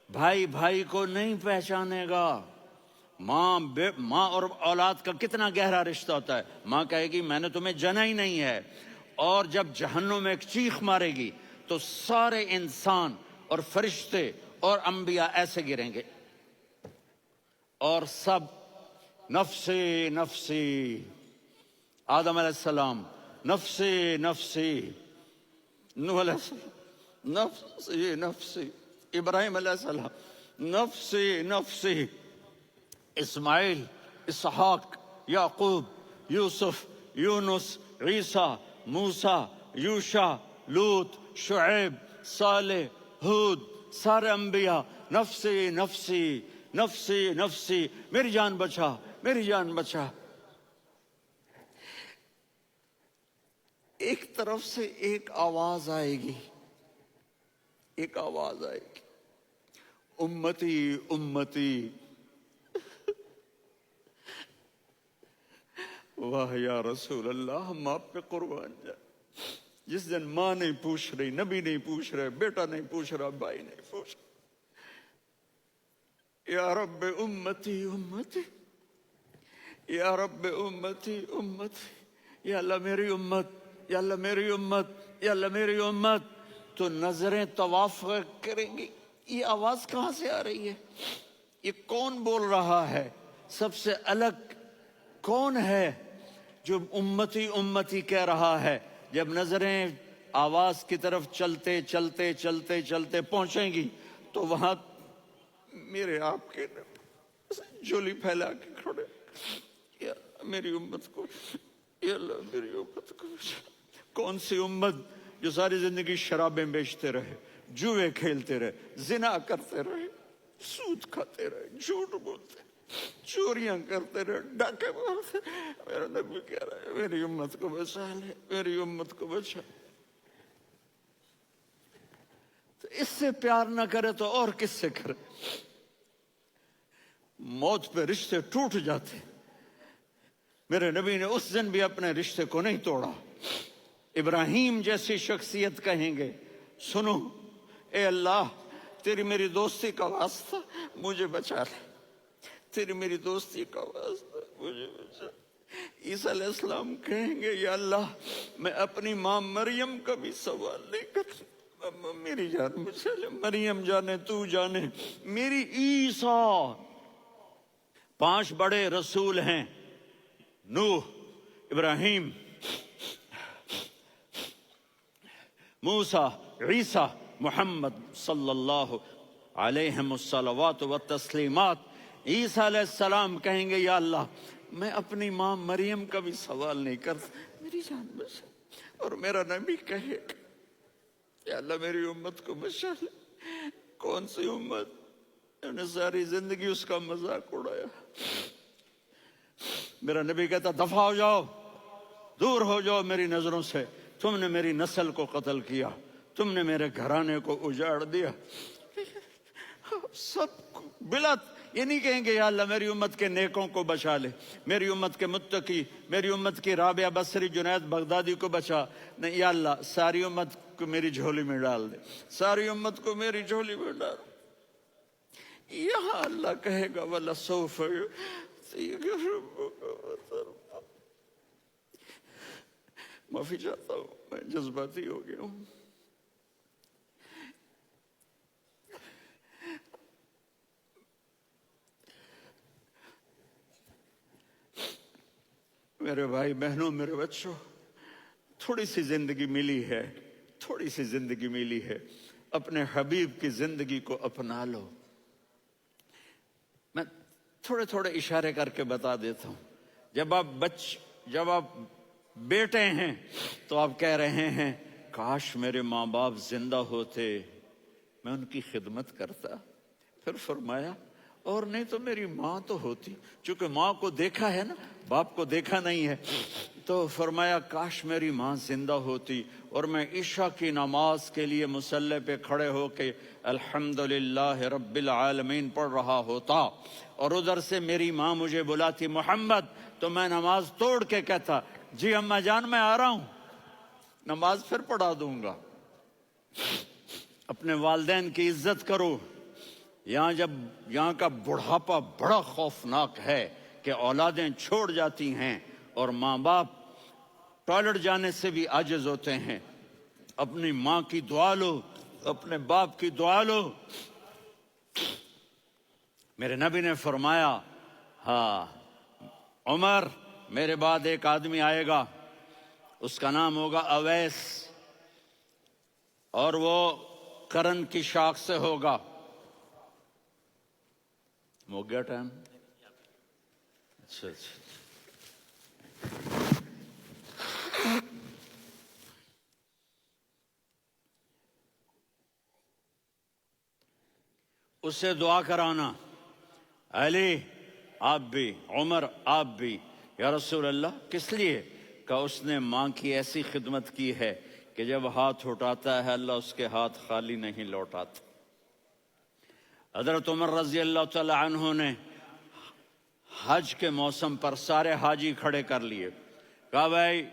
بھائی بھائی کو نہیں پہچانے گا۔ ماں اور اولاد کا کتنا گہرا رشتہ ہوتا ہے، ماں کہے گی میں نے تمہیں جنا ہی نہیں ہے، اور جب جہنم میں ایک چیخ مارے گی تو سارے انسان اور فرشتے اور انبیاء ایسے گریں گے، اور سب نفسی نفسی، آدم علیہ السلام نفسی نفسی، نوح علیہ السلام نفسی نفسی، ابراہیم علیہ السلام نفسی نفسی، اسماعیل، اسحاق، یعقوب، یوسف، یونس، عیسیٰ، موسیٰ، یوشع، لوط، شعیب، صالح، ہود، سارے انبیاء نفسی نفسی نفسی نفسی، میری جان بچا میری جان بچا۔ ایک طرف سے ایک آواز آئے گی، ایک آواز آئے گی، امتی امتی۔ واہ یا رسول اللہ، ہم آپ پہ قربان جائیں۔ جس دن ماں نہیں پوچھ رہی، نبی نہیں پوچھ رہے، بیٹا نہیں پوچھ رہا، بھائی نہیں پوچھ رہا، یا رب امتی امتی، یا رب امتی امتی، یا اللہ میری امت، یا اللہ میری امت، یا اللہ میری امت۔ تو نظریں طواف کریں گی، یہ آواز کہاں سے آ رہی ہے؟ یہ کون بول رہا ہے؟ سب سے الگ کون ہے جو امتی امتی کہہ رہا ہے؟ جب نظریں آواز کی طرف چلتے چلتے چلتے چلتے پہنچیں گی تو وہاں میرے آپ کے جھولی پھیلا کے کھڑے، یا میری امت کو، یا اللہ میری امت کو۔ کون سی امت جو ساری زندگی شرابیں بیچتے رہے، جوئے کھیلتے رہے، زنا کرتے رہے، سود کھاتے رہے، جھوٹ بولتے رہے، چوریاں کرتے رہے، ڈاکے مارتے رہے؟ میرا نبی کہہ رہا ہے میری امت کو بچا لے، میری امت کو بچا۔ تو اس سے پیار نہ کرے تو اور کس سے کرے؟ موت پہ رشتے ٹوٹ جاتے، میرے نبی نے اس دن بھی اپنے رشتے کو نہیں توڑا۔ ابراہیم جیسی شخصیت کہیں گے، سنو اے اللہ تیری میری دوستی کا واسطہ مجھے بچا لے، تیری میری دوستی کا واسطہ مجھے بچا۔ عیسیٰ علیہ السلام کہیں گے یا اللہ میں اپنی ماں مریم کا بھی سوال نہیں کرتا، میری جان بچا لے، مریم جانے تو جانے میری عیسیٰ۔ 5 بڑے رسول ہیں، نوح، ابراہیم، موسیٰ، عیسیٰ، محمد صلی اللہ علیہ الصلوات والتسلیمات۔ عیسیٰ علیہ السلام کہیں گے یا اللہ میں اپنی ماں مریم کا بھی سوال نہیں کرتا، میری جان بچا۔ اور میرا نبی کہے یا اللہ میری امت کو بچا لے۔ کون سی امت انہوں نے ساری زندگی اس کا مذاق اڑایا؟ میرا نبی کہتا دفع ہو جاؤ، دور ہو جاؤ میری نظروں سے، تم نے میری نسل کو قتل کیا، تم نے میرے گھرانے کو اجاڑ دیا۔ سب بلا یہ نہیں کہیں گے یا اللہ میری امت کے نیکوں کو بچا لے، میری امت کے متقی، میری امت کی رابعہ بصری، جنید بغدادی کو بچا، نہیں یا اللہ ساری امت کو میری جھولی میں ڈال دے، ساری امت کو میری جھولی میں ڈال۔ یہاں اللہ کہے گا وَلَسَوْفَ يُعْطِيكَ رَبُّكَ وَتَرْضَىٰ۔ معافی چاہتا ہوں، میں جذباتی ہو گیا ہوں۔ میرے بھائی بہنوں، میرے بچوں، تھوڑی سی زندگی ملی ہے، تھوڑی سی زندگی ملی ہے، اپنے حبیب کی زندگی کو اپنا لو۔ میں تھوڑے تھوڑے اشارے کر کے بتا دیتا ہوں۔ جب آپ بیٹے ہیں تو آپ کہہ رہے ہیں کاش میرے ماں باپ زندہ ہوتے، میں ان کی خدمت کرتا۔ پھر فرمایا اور نہیں تو میری ماں تو ہوتی، چونکہ ماں کو دیکھا ہے نا، باپ کو دیکھا نہیں ہے، تو فرمایا کاش میری ماں زندہ ہوتی اور میں عشاء کی نماز کے لیے مصلی پہ کھڑے ہو کے الحمدللہ رب العالمین پڑھ رہا ہوتا، اور ادھر سے میری ماں مجھے بلاتی محمد، تو میں نماز توڑ کے کہتا جی اماں جان میں آ رہا ہوں، نماز پھر پڑھا دوں گا۔ اپنے والدین کی عزت کرو۔ یہاں کا بڑھاپا بڑا خوفناک ہے کہ اولادیں چھوڑ جاتی ہیں اور ماں باپ ٹوائلٹ جانے سے بھی عاجز ہوتے ہیں۔ اپنی ماں کی دعا لو، اپنے باپ کی دعا لو۔ میرے نبی نے فرمایا ہاں عمر میرے بعد ایک آدمی آئے گا، اس کا نام ہوگا اویس، اور وہ کرن کی شاخ سے ہوگا۔ ہو گیا ٹائم؟ اچھا اس سے دعا کرانا، علی آپ بھی، عمر آپ بھی۔ یا رسول اللہ کس لیے؟ کہ اس نے ماں کی ایسی خدمت کی ہے کہ جب ہاتھ اٹھاتا ہے اللہ اس کے ہاتھ خالی نہیں لوٹاتا۔ حضرت عمر رضی اللہ تعالی عنہ نے حج کے موسم پر سارے حاجی کھڑے کر لیے، کہا بھائی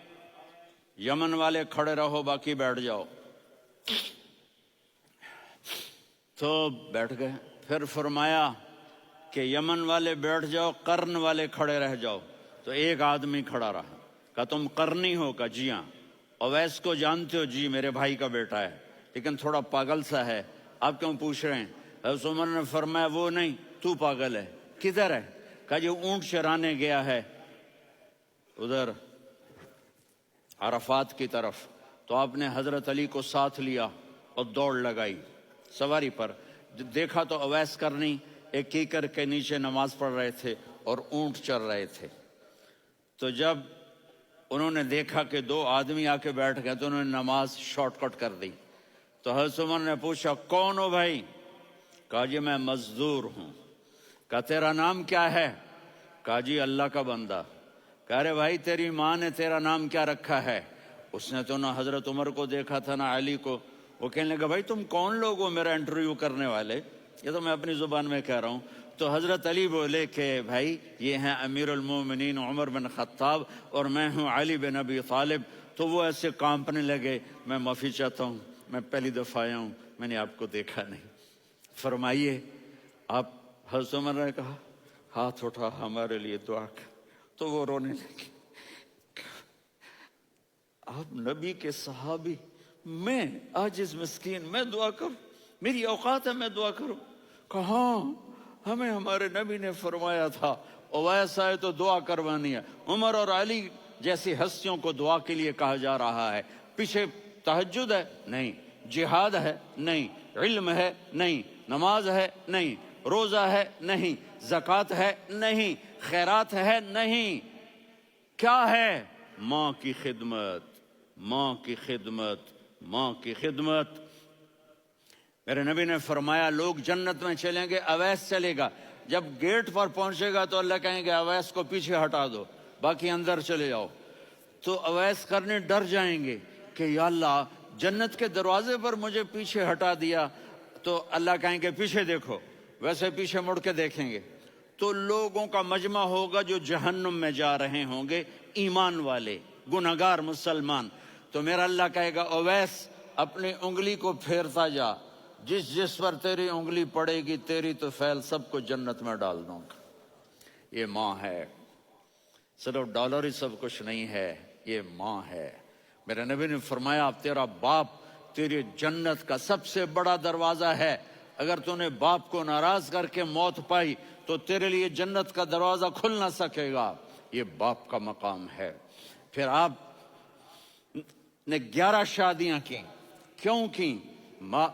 یمن والے کھڑے رہو، باقی بیٹھ جاؤ۔ تو بیٹھ گئے۔ پھر فرمایا کہ یمن والے بیٹھ جاؤ، قرن والے کھڑے رہ جاؤ۔ تو ایک آدمی کھڑا رہا، کہا تم قرنی ہو؟ کہا جی ہاں۔ اویس کو جانتے ہو؟ جی میرے بھائی کا بیٹا ہے، لیکن تھوڑا پاگل سا ہے، آپ کیوں پوچھ رہے ہیں؟ حضرت عمر نے فرمایا وہ نہیں، تو پاگل ہے۔ کدھر ہے؟ کہا جی اونٹ چرانے گیا ہے ادھر عرفات کی طرف۔ تو آپ نے حضرت علی کو ساتھ لیا اور دوڑ لگائی سواری پر۔ دیکھا تو اویس کرنی ایک کیکر کے نیچے نماز پڑھ رہے تھے اور اونٹ چر رہے تھے۔ تو جب انہوں نے دیکھا کہ دو آدمی آ کے بیٹھ گئے تو انہوں نے نماز شارٹ کٹ کر دی۔ تو حضرت عمر نے پوچھا کون ہو بھائی؟ کہا جی میں مزدور ہوں۔ کہا تیرا نام کیا ہے؟ کہا جی اللہ کا بندہ۔ کہا رے بھائی تیری ماں نے تیرا نام کیا رکھا ہے؟ اس نے تو نہ حضرت عمر کو دیکھا تھا نہ علی کو۔ وہ کہنے لگا بھائی تم کون لوگ ہو میرا انٹرویو کرنے والے؟ یہ تو میں اپنی زبان میں کہہ رہا ہوں۔ تو حضرت علی بولے کہ بھائی یہ ہیں امیر المومنین عمر بن خطاب اور میں ہوں علی بن ابی طالب۔ تو وہ ایسے کانپنے لگے، میں معافی چاہتا ہوں، میں پہلی دفعہ آیا ہوں، میں نے آپ کو دیکھا نہیں، فرمائیے آپ۔ حضرت عمر نے کہا ہاتھ اٹھا ہمارے لیے دعا کر۔ تو وہ رونے لگے، آپ نبی کے صحابی، میں عاجز مسکین میں دعا کروں؟ میری اوقات ہے میں دعا کروں؟ کہاں ہمیں ہمارے نبی نے فرمایا تھا اویس آئے تو دعا کروانی ہے۔ عمر اور علی جیسی ہستیوں کو دعا کے لیے کہا جا رہا ہے۔ پیچھے تہجد ہے؟ نہیں۔ جہاد ہے؟ نہیں۔ علم ہے؟ نہیں۔ نماز ہے؟ نہیں۔ روزہ ہے؟ نہیں۔ زکوٰۃ ہے؟ نہیں۔ خیرات ہے؟ نہیں۔ کیا ہے؟ ماں کی خدمت، ماں کی خدمت، ماں کی خدمت۔ میرے نبی نے فرمایا لوگ جنت میں چلیں گے، اویس چلے گا، جب گیٹ پر پہنچے گا تو اللہ کہیں گے اویس کو پیچھے ہٹا دو، باقی اندر چلے جاؤ۔ تو اویس کرنے ڈر جائیں گے کہ یا اللہ جنت کے دروازے پر مجھے پیچھے ہٹا دیا۔ تو اللہ کہیں گے پیچھے دیکھو، ویسے پیچھے مڑ کے دیکھیں گے تو لوگوں کا مجمع ہوگا جو جہنم میں جا رہے ہوں گے، ایمان والے، گنہگار مسلمان۔ تو میرا اللہ کہے گا اویس اپنی انگلی کو پھیرتا جا، جس جس پر تیری انگلی پڑے گی تیری تو فیل سب کو جنت میں ڈال دوں گا۔ یہ ماں ہے، صرف ڈالر ہی سب کچھ نہیں ہے، یہ ماں ہے۔ میرے نبی نے فرمایا اب تیرا باپ تیری جنت کا سب سے بڑا دروازہ ہے، اگر تو نے باپ کو ناراض کر کے موت پائی تو تیرے لیے جنت کا دروازہ کھل نہ سکے گا۔ یہ باپ کا مقام ہے۔ پھر آپ نے 11 شادیاں کی، کیوں کی؟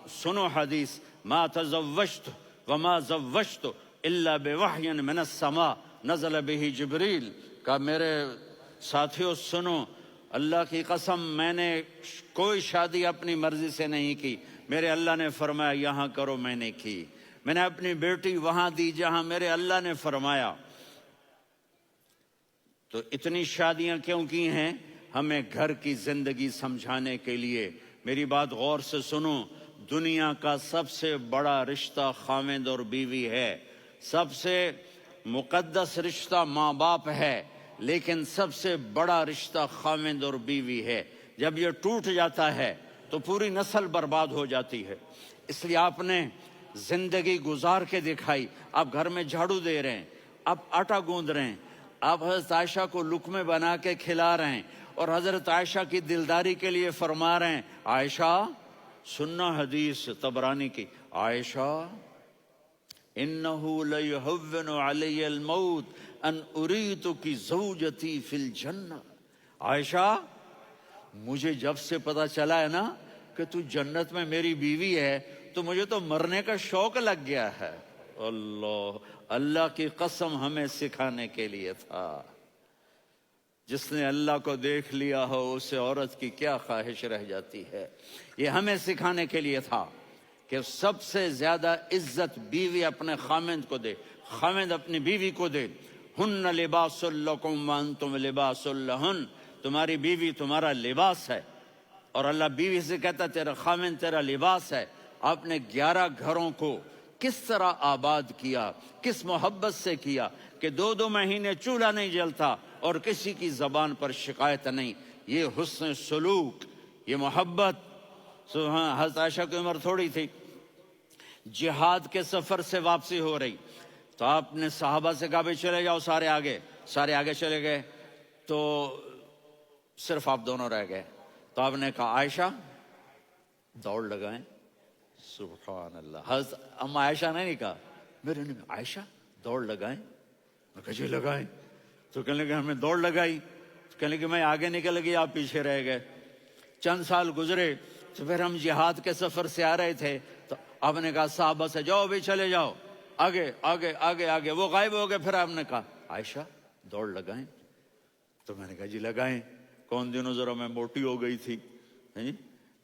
سنو حدیث، ما تزوجت وما زوجت الا بوحی من السماء نزل به جبریل۔ کہ میرے ساتھیوں سنو، اللہ کی قسم میں نے کوئی شادی اپنی مرضی سے نہیں کی، میرے اللہ نے فرمایا یہاں کرو، میں نے کی۔ میں نے اپنی بیٹی وہاں دی جہاں میرے اللہ نے فرمایا۔ تو اتنی شادیاں کیوں کی ہیں؟ ہمیں گھر کی زندگی سمجھانے کے لیے۔ میری بات غور سے سنو، دنیا کا سب سے بڑا رشتہ خاوند اور بیوی ہے، سب سے مقدس رشتہ ماں باپ ہے، لیکن سب سے بڑا رشتہ خاوند اور بیوی ہے۔ جب یہ ٹوٹ جاتا ہے تو پوری نسل برباد ہو جاتی ہے۔ اس لیے آپ نے زندگی گزار کے دکھائی۔ آپ گھر میں جھاڑو دے رہے ہیں، آپ آٹا گوندھ رہے ہیں، آپ حضرت عائشہ کو لقمے بنا کے کھلا رہے ہیں، اور حضرت عائشہ کی دلداری کے لیے فرما رہے ہیں عائشہ سننا حدیث طبرانی کی، عائشہ انہو لیہون علی الموت ان اریتک زوجتی فی الجنہ۔ عائشہ مجھے جب سے پتا چلا ہے نا کہ تو جنت میں میری بیوی ہے تو مجھے تو مرنے کا شوق لگ گیا ہے۔ اللہ کی قسم ہمیں سکھانے کے لیے تھا۔ جس نے اللہ کو دیکھ لیا ہو اسے عورت کی کیا خواہش رہ جاتی ہے۔ یہ ہمیں سکھانے کے لیے تھا کہ سب سے زیادہ عزت بیوی اپنے خاوند کو دے، خاوند اپنی بیوی کو دے۔ ہن لباس لکم وانتم لباس لہن، تمہاری بیوی تمہارا لباس ہے اور اللہ بیوی سے کہتا تیرا خامن تیرا لباس ہے. آپ نے 11 گھروں کو کس طرح آباد کیا، کس محبت سے کیا کہ 2 مہینے چولہا نہیں جلتا اور کسی کی زبان پر شکایت نہیں. یہ حسن سلوک، یہ محبت. حضرت عائشہ کی عمر تھوڑی تھی، جہاد کے سفر سے واپسی ہو رہی تو آپ نے صحابہ سے کہا بھی چلے جاؤ سارے آگے چلے گئے تو صرف آپ دونوں رہ گئے. تو آپ نے کہا عائشہ دوڑ لگائیں. سبحان اللہ. حضرت اما عائشہ نے نہیں کہا، میرے نے عائشہ دوڑ لگائیں. میں کہا جی لگائیں. تو کہنے لگے ہمیں دوڑ لگائی. کہنے لگے میں آگے نکل گئی آپ پیچھے رہ گئے. چند سال گزرے تو پھر ہم جہاد کے سفر سے آ رہے تھے تو آپ نے کہا صحابہ سے جاؤ بھی چلے جاؤ آگے آگے آگے آگے. وہ غائب ہو گئے. پھر آپ نے کہا عائشہ دوڑ لگائیں. تو میں نے کہا جی لگائیں. کون دنوں ذرا میں موٹی ہو گئی تھی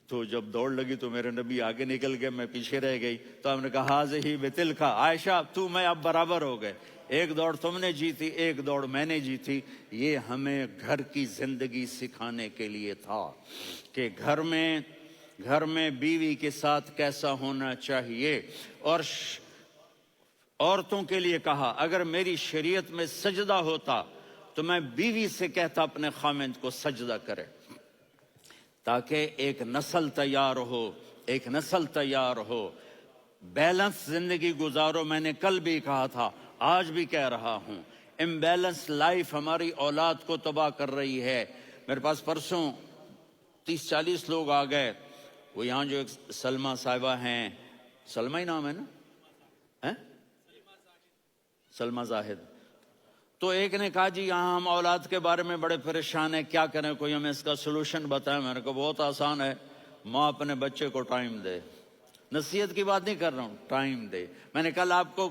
تو جب دوڑ لگی تو میرے نبی آگے نکل گئے میں پیچھے رہ گئی. تو ہم نے کہا ہاذہ بتلک، عائشہ تو میں اب برابر ہو گئے. ایک دوڑ تم نے جیتی، ایک دوڑ میں نے جیتی. یہ ہمیں گھر کی زندگی سکھانے کے لیے تھا کہ گھر میں بیوی کے ساتھ کیسا ہونا چاہیے. اور عورتوں کے لیے کہا اگر میری شریعت میں سجدہ ہوتا تو میں بیوی سے کہتا اپنے خامند کو سجدہ کرے، تاکہ ایک نسل تیار ہو. بیلنس زندگی گزارو. میں نے کل بھی کہا تھا، آج بھی کہہ رہا ہوں، امبیلنس لائف ہماری اولاد کو تباہ کر رہی ہے. میرے پاس پرسوں 30-40 لوگ آ گئے. وہ یہاں جو ایک سلمہ صاحبہ ہیں، سلمہ ہی نام ہے نا، سلمہ زاہد. تو ایک نے کہا جی یہاں ہم اولاد کے بارے میں بڑے پریشان ہیں، کیا کریں، کوئی ہمیں اس کا سلوشن بتائیں. میں نے کہا بہت آسان ہے، ماں اپنے بچے کو ٹائم دے. نصیحت کی بات نہیں کر رہا ہوں، ٹائم دے. میں نے کل آپ کو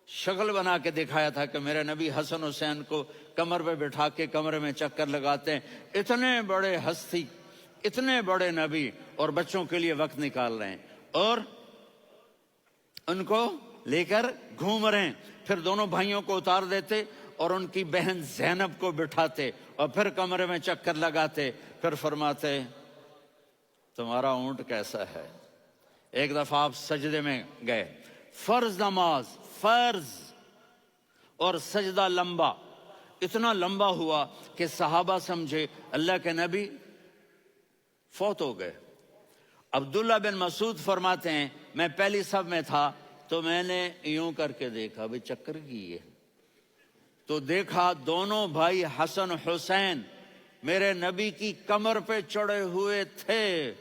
شکل بنا کے دکھایا تھا کہ میرے نبی حسن حسین کو کمر پہ بٹھا کے کمرے میں چکر لگاتے ہیں. اتنے بڑے ہستی، اتنے بڑے نبی، اور بچوں کے لیے وقت نکال رہے ہیں اور ان کو لے کر گھوم رہے ہیں. پھر دونوں بھائیوں کو اتار دیتے اور ان کی بہن زینب کو بٹھاتے اور پھر کمرے میں چکر لگاتے. پھر فرماتے تمہارا اونٹ کیسا ہے. ایک دفعہ آپ سجدے میں گئے، فرض نماز، فرض، اور سجدہ لمبا، اتنا لمبا ہوا کہ صحابہ سمجھے اللہ کے نبی فوت ہو گئے. عبداللہ بن مسعود فرماتے ہیں میں پہلی صف میں تھا تو میں نے یوں کر کے دیکھا بھی چکر کی ہے، تو دیکھا دونوں بھائی حسن حسین میرے نبی کی کمر پہ چڑھے ہوئے تھے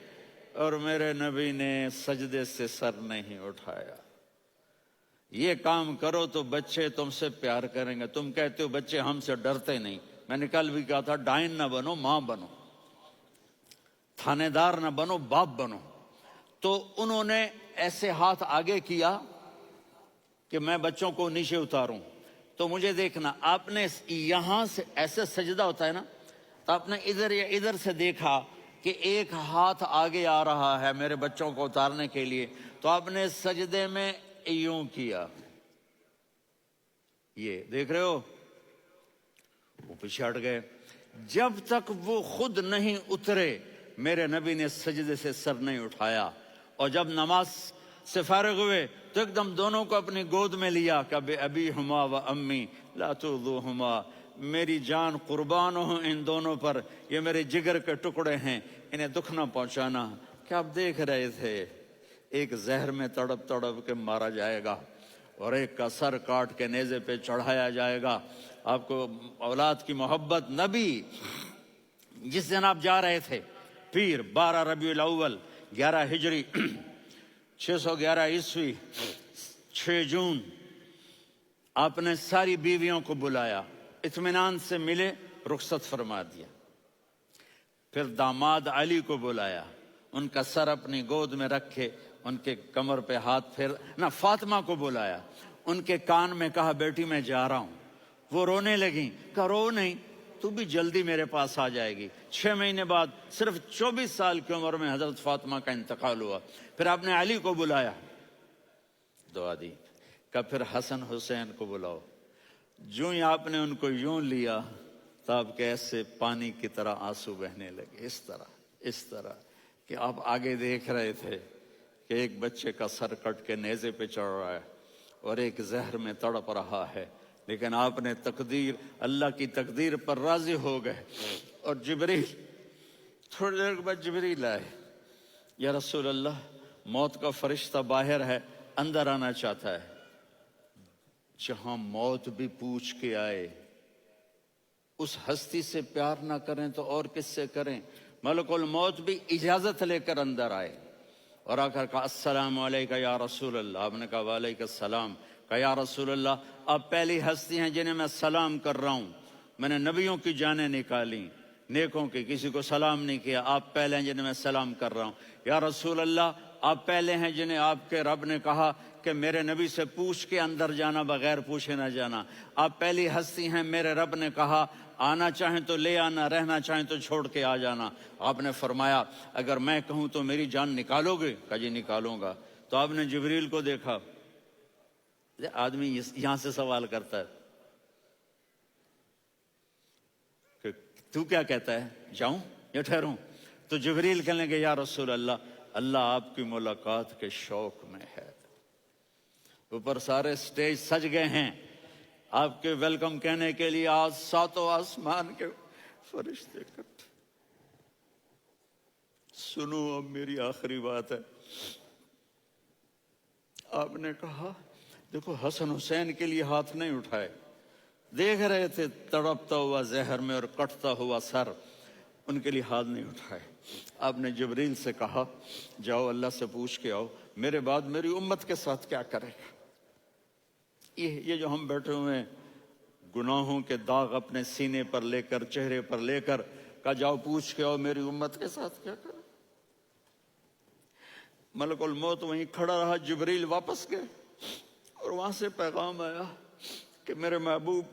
اور میرے نبی نے سجدے سے سر نہیں اٹھایا. یہ کام کرو تو بچے تم سے پیار کریں گے. تم کہتے ہو بچے ہم سے ڈرتے نہیں. میں نے کل بھی کہا تھا ڈائن نہ بنو، ماں بنو، تھانے دار نہ بنو، باپ بنو. تو انہوں نے ایسے ہاتھ آگے کیا کہ میں بچوں کو نیچے اتاروں. تو مجھے دیکھنا، آپ نے یہاں سے ایسے سجدہ ہوتا ہے نا، تو آپ نے ادھر یا ادھر سے دیکھا کہ ایک ہاتھ آگے آ رہا ہے میرے بچوں کو اتارنے کے لیے، تو آپ نے سجدے میں یوں کیا. یہ دیکھ رہے ہو، وہ پیچھے ہٹ گئے. جب تک وہ خود نہیں اترے میرے نبی نے سجدے سے سر نہیں اٹھایا. اور جب نماز سے فارغ ہوئے تو ایک دم دونوں کو اپنی گود میں لیا کہ ابی ہما و امی لا تؤذوہما، میری جان قربان ہو ان دونوں پر، یہ میرے جگر کے ٹکڑے ہیں، انہیں دکھ نہ پہنچانا. کیا آپ دیکھ رہے تھے ایک زہر میں تڑپ تڑپ کے مارا جائے گا اور ایک کا سر کاٹ کے نیزے پہ چڑھایا جائے گا. آپ کو اولاد کی محبت. نبی جس دن آپ جا رہے تھے پیر 12 ربیع الاول 11 ہجری 611 عیسوی 6 جون، آپ نے ساری بیویوں کو بلایا، اطمینان سے ملے، رخصت فرما دیا. پھر داماد علی کو بلایا، ان کا سر اپنی گود میں رکھے، ان کے کمر پہ ہاتھ پھیر نہ. فاطمہ کو بلایا، ان کے کان میں کہا بیٹی میں جا رہا ہوں. وہ رونے لگیں، کہا رو نہیں، تو بھی جلدی میرے پاس آ جائے گی. 6 مہینے بعد صرف 24 سال کی عمر میں حضرت فاطمہ کا انتقال ہوا. پھر آپ نے علی کو بلایا، دعا دی، کہ پھر حسن حسین کو بلاؤ. جو ہی آپ نے ان کو یوں لیا تو آپ کے ایسے پانی کی طرح آنسو بہنے لگے. اس طرح اس طرح کہ آپ آگے دیکھ رہے تھے کہ ایک بچے کا سر کٹ کے نیزے پہ چڑھ رہا ہے اور ایک زہر میں تڑپ رہا ہے، لیکن آپ نے تقدیر، اللہ کی تقدیر پر راضی ہو گئے. اور جبریل، تھوڑی دیر کے بعد جبریل آئے، یا رسول اللہ موت کا فرشتہ باہر ہے، اندر آنا چاہتا ہے. جہاں موت بھی پوچھ کے آئے، اس ہستی سے پیار نہ کریں تو اور کس سے کریں؟ ملک الموت بھی اجازت لے کر اندر آئے اور آ کر کہا السلام علیکہ یا رسول اللہ. آپ نے کہا وعلیکم السلام. کہا یا رسول اللہ آپ پہلی ہستی ہیں جنہیں میں سلام کر رہا ہوں. میں نے نبیوں کی جانیں نکالی، نیکوں کی، کسی کو سلام نہیں کیا، آپ پہلے ہیں جنہیں میں سلام کر رہا ہوں. یا رسول اللہ آپ پہلے ہیں جنہیں آپ کے رب نے کہا کہ میرے نبی سے پوچھ کے اندر جانا، بغیر پوچھے نہ جانا. آپ پہلی ہستی ہیں، میرے رب نے کہا آنا چاہیں تو لے آنا، رہنا چاہیں تو چھوڑ کے آ جانا. آپ نے فرمایا اگر میں کہوں تو میری جان نکالو گے؟ کہا جی نکالوں گا. تو آپ نے جبریل کو دیکھا. آدمی یہاں سے سوال کرتا ہے کہ تو کیا کہتا ہے، جاؤں یا ٹھہروں؟ تو جبریل کہنے لگے یا رسول اللہ، اللہ آپ کی ملاقات کے شوق میں ہے. اوپر سارے سٹیج سج گئے ہیں آپ کے ویلکم کہنے کے لیے. آج ساتوں آسمان کے فرشتے کرتے. سنو اب میری آخری بات ہے. آپ نے کہا دیکھو حسن حسین کے لیے ہاتھ نہیں اٹھائے، دیکھ رہے تھے تڑپتا ہوا زہر میں اور کٹتا ہوا سر، ان کے لیے ہاتھ نہیں اٹھائے. آپ نے جبریل سے کہا جاؤ اللہ سے پوچھ کے آؤ میرے بعد میری امت کے ساتھ کیا کرے گا. یہ جو ہم بیٹھے ہوئے ہیں گناہوں کے داغ اپنے سینے پر لے کر، چہرے پر لے کر، کہا جاؤ پوچھ کے آؤ میری امت کے ساتھ کیا کرے. ملک الموت وہیں کھڑا رہا. جبریل واپس گئے اور وہاں سے پیغام آیا کہ میرے محبوب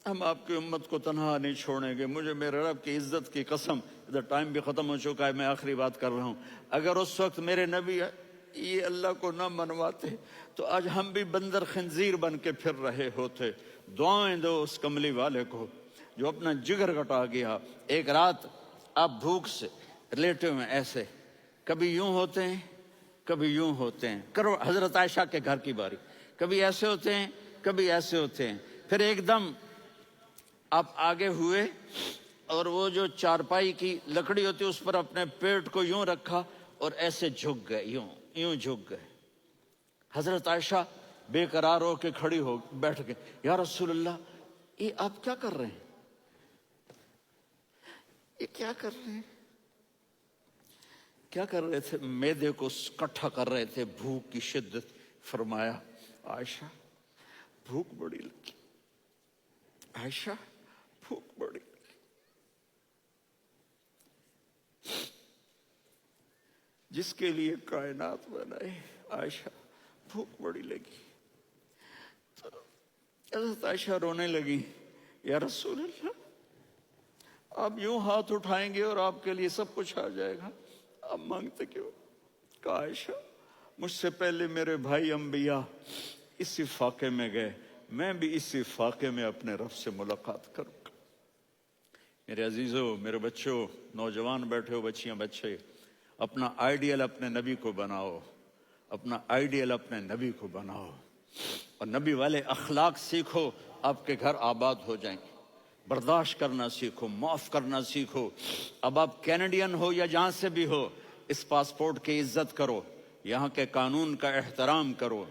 ہم آپ کی امت کو تنہا نہیں چھوڑیں گے. مجھے میرے رب کی عزت کی قسم، ادھر ٹائم بھی ختم ہو چکا ہے، میں آخری بات کر رہا ہوں، اگر اس وقت میرے نبی یہ اللہ کو نہ منواتے تو آج ہم بھی بندر خنزیر بن کے پھر رہے ہوتے. دعائیں دو اس کملی والے کو جو اپنا جگر کٹا گیا. ایک رات آپ بھوک سے لیٹے ہوئے ایسے، کبھی یوں ہوتے ہیں کبھی یوں ہوتے ہیں. کرو حضرت عائشہ کے گھر کی باری، کبھی ایسے ہوتے ہیں کبھی ایسے ہوتے ہیں. پھر ایک دم آپ آگے ہوئے اور وہ جو چارپائی کی لکڑی ہوتی اس پر اپنے پیٹ کو یوں رکھا اور ایسے جھک گئے، یوں جھک گئے. حضرت عائشہ بے قرار ہو کے کھڑی ہو بیٹھ گئے. یا رسول اللہ یہ آپ کیا کر رہے ہیں، یہ کیا کر رہے ہیں؟ کیا کر رہے تھے؟ معدے کو کٹھا کر رہے تھے، بھوک کی شدت. فرمایا عائشہ بھوک بڑی لگی، عائشہ بھوک بڑی لگی. جس کے لیے کائنات بنائے عائشہ بھوک بڑی لگی. تو حضرت عائشہ رونے لگی. یا رسول اللہ آپ یوں ہاتھ اٹھائیں گے اور آپ کے لیے سب کچھ آ جائے گا، آپ مانگتے کیوں؟ کہا عائشہ مجھ سے پہلے میرے بھائی انبیاء اسی فاقے میں گئے، میں بھی اسی فاقے میں اپنے رب سے ملاقات کروں گا. میرے عزیزوں، میرے بچوں، نوجوان بیٹھے ہو، بچیاں بچے، اپنا آئیڈیل اپنے نبی کو بناؤ، اپنا آئیڈیل اپنے نبی کو بناؤ اور نبی والے اخلاق سیکھو، آپ کے گھر آباد ہو جائیں گے. برداشت کرنا سیکھو، معاف کرنا سیکھو. اب آپ کینیڈین ہو یا جہاں سے بھی ہو، اس پاسپورٹ کی عزت کرو، یہاں کے قانون کا احترام کرو،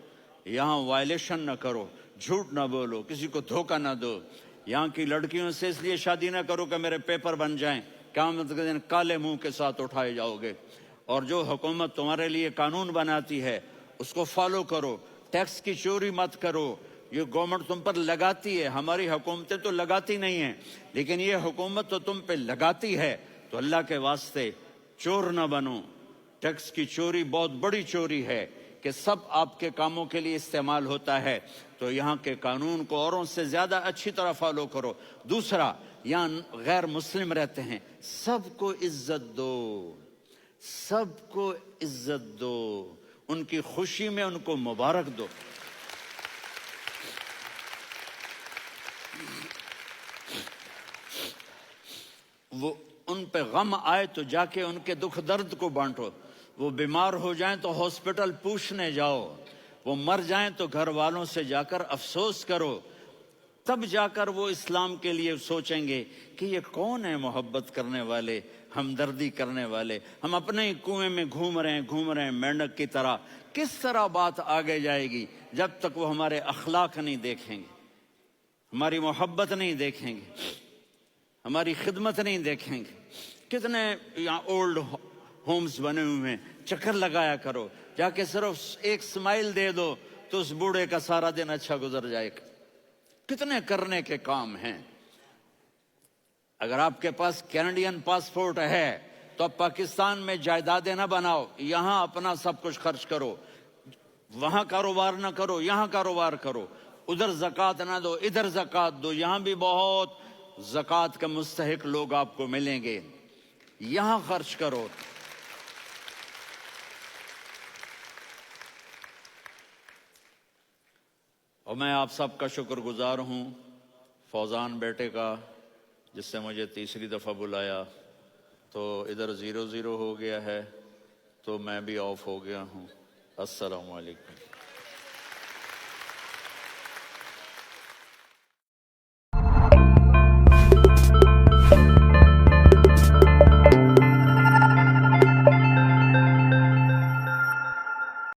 یہاں وائلیشن نہ کرو، جھوٹ نہ بولو، کسی کو دھوکہ نہ دو. یہاں کی لڑکیوں سے اس لیے شادی نہ کرو کہ میرے پیپر بن جائیں، قیامت کے دن کالے منہ کے ساتھ اٹھائے جاؤ گے. اور جو حکومت تمہارے لیے قانون بناتی ہے اس کو فالو کرو. ٹیکس کی چوری مت کرو، یہ گورنمنٹ تم پر لگاتی ہے، ہماری حکومتیں تو لگاتی نہیں ہیں لیکن یہ حکومت تو تم پہ لگاتی ہے. تو اللہ کے واسطے چور نہ بنو. ٹیکس کی چوری بہت بڑی چوری ہے کہ سب آپ کے کاموں کے لیے استعمال ہوتا ہے. تو یہاں کے قانون کو اوروں سے زیادہ اچھی طرح فالو کرو. دوسرا، یہاں غیر مسلم رہتے ہیں، سب کو عزت دو، سب کو عزت دو، ان کی خوشی میں ان کو مبارک دو. ان پہ غم آئے تو جا کے ان کے دکھ درد کو بانٹو، وہ بیمار ہو جائیں تو ہاسپٹل پوچھنے جاؤ، وہ مر جائیں تو گھر والوں سے جا کر افسوس کرو، تب جا کر وہ اسلام کے لیے سوچیں گے کہ یہ کون ہے محبت کرنے والے، ہمدردی کرنے والے۔ ہم اپنے ہی کنویں میں گھوم رہے ہیں مینڈک کی طرح۔ کس طرح بات آگے جائے گی جب تک وہ ہمارے اخلاق نہیں دیکھیں گے، ہماری محبت نہیں دیکھیں گے، ہماری خدمت نہیں دیکھیں گے۔ کتنے یہاں اولڈ ہومز بنے ہوئے ہیں، چکر لگایا کرو، جا کے صرف ایک سمائل دے دو تو اس بوڑھے کا سارا دن اچھا گزر جائے گا۔ کتنے کرنے کے کام ہیں۔ اگر آپ کے پاس کینیڈین پاسپورٹ ہے تو اب پاکستان میں جائیدادیں نہ بناؤ، یہاں اپنا سب کچھ خرچ کرو، وہاں کاروبار نہ کرو، یہاں کاروبار کرو، ادھر زکوٰۃ نہ دو، ادھر زکوٰۃ دو، یہاں بھی بہت زکوٰۃ کے مستحق لوگ آپ کو ملیں گے، یہاں خرچ کرو۔ اور میں آپ سب کا شکر گزار ہوں، فوزان بیٹے کا، جس سے مجھے تیسری دفعہ بلایا، تو ادھر 0-0 ہو گیا ہے تو میں بھی آف ہو گیا ہوں۔ السلام علیکم۔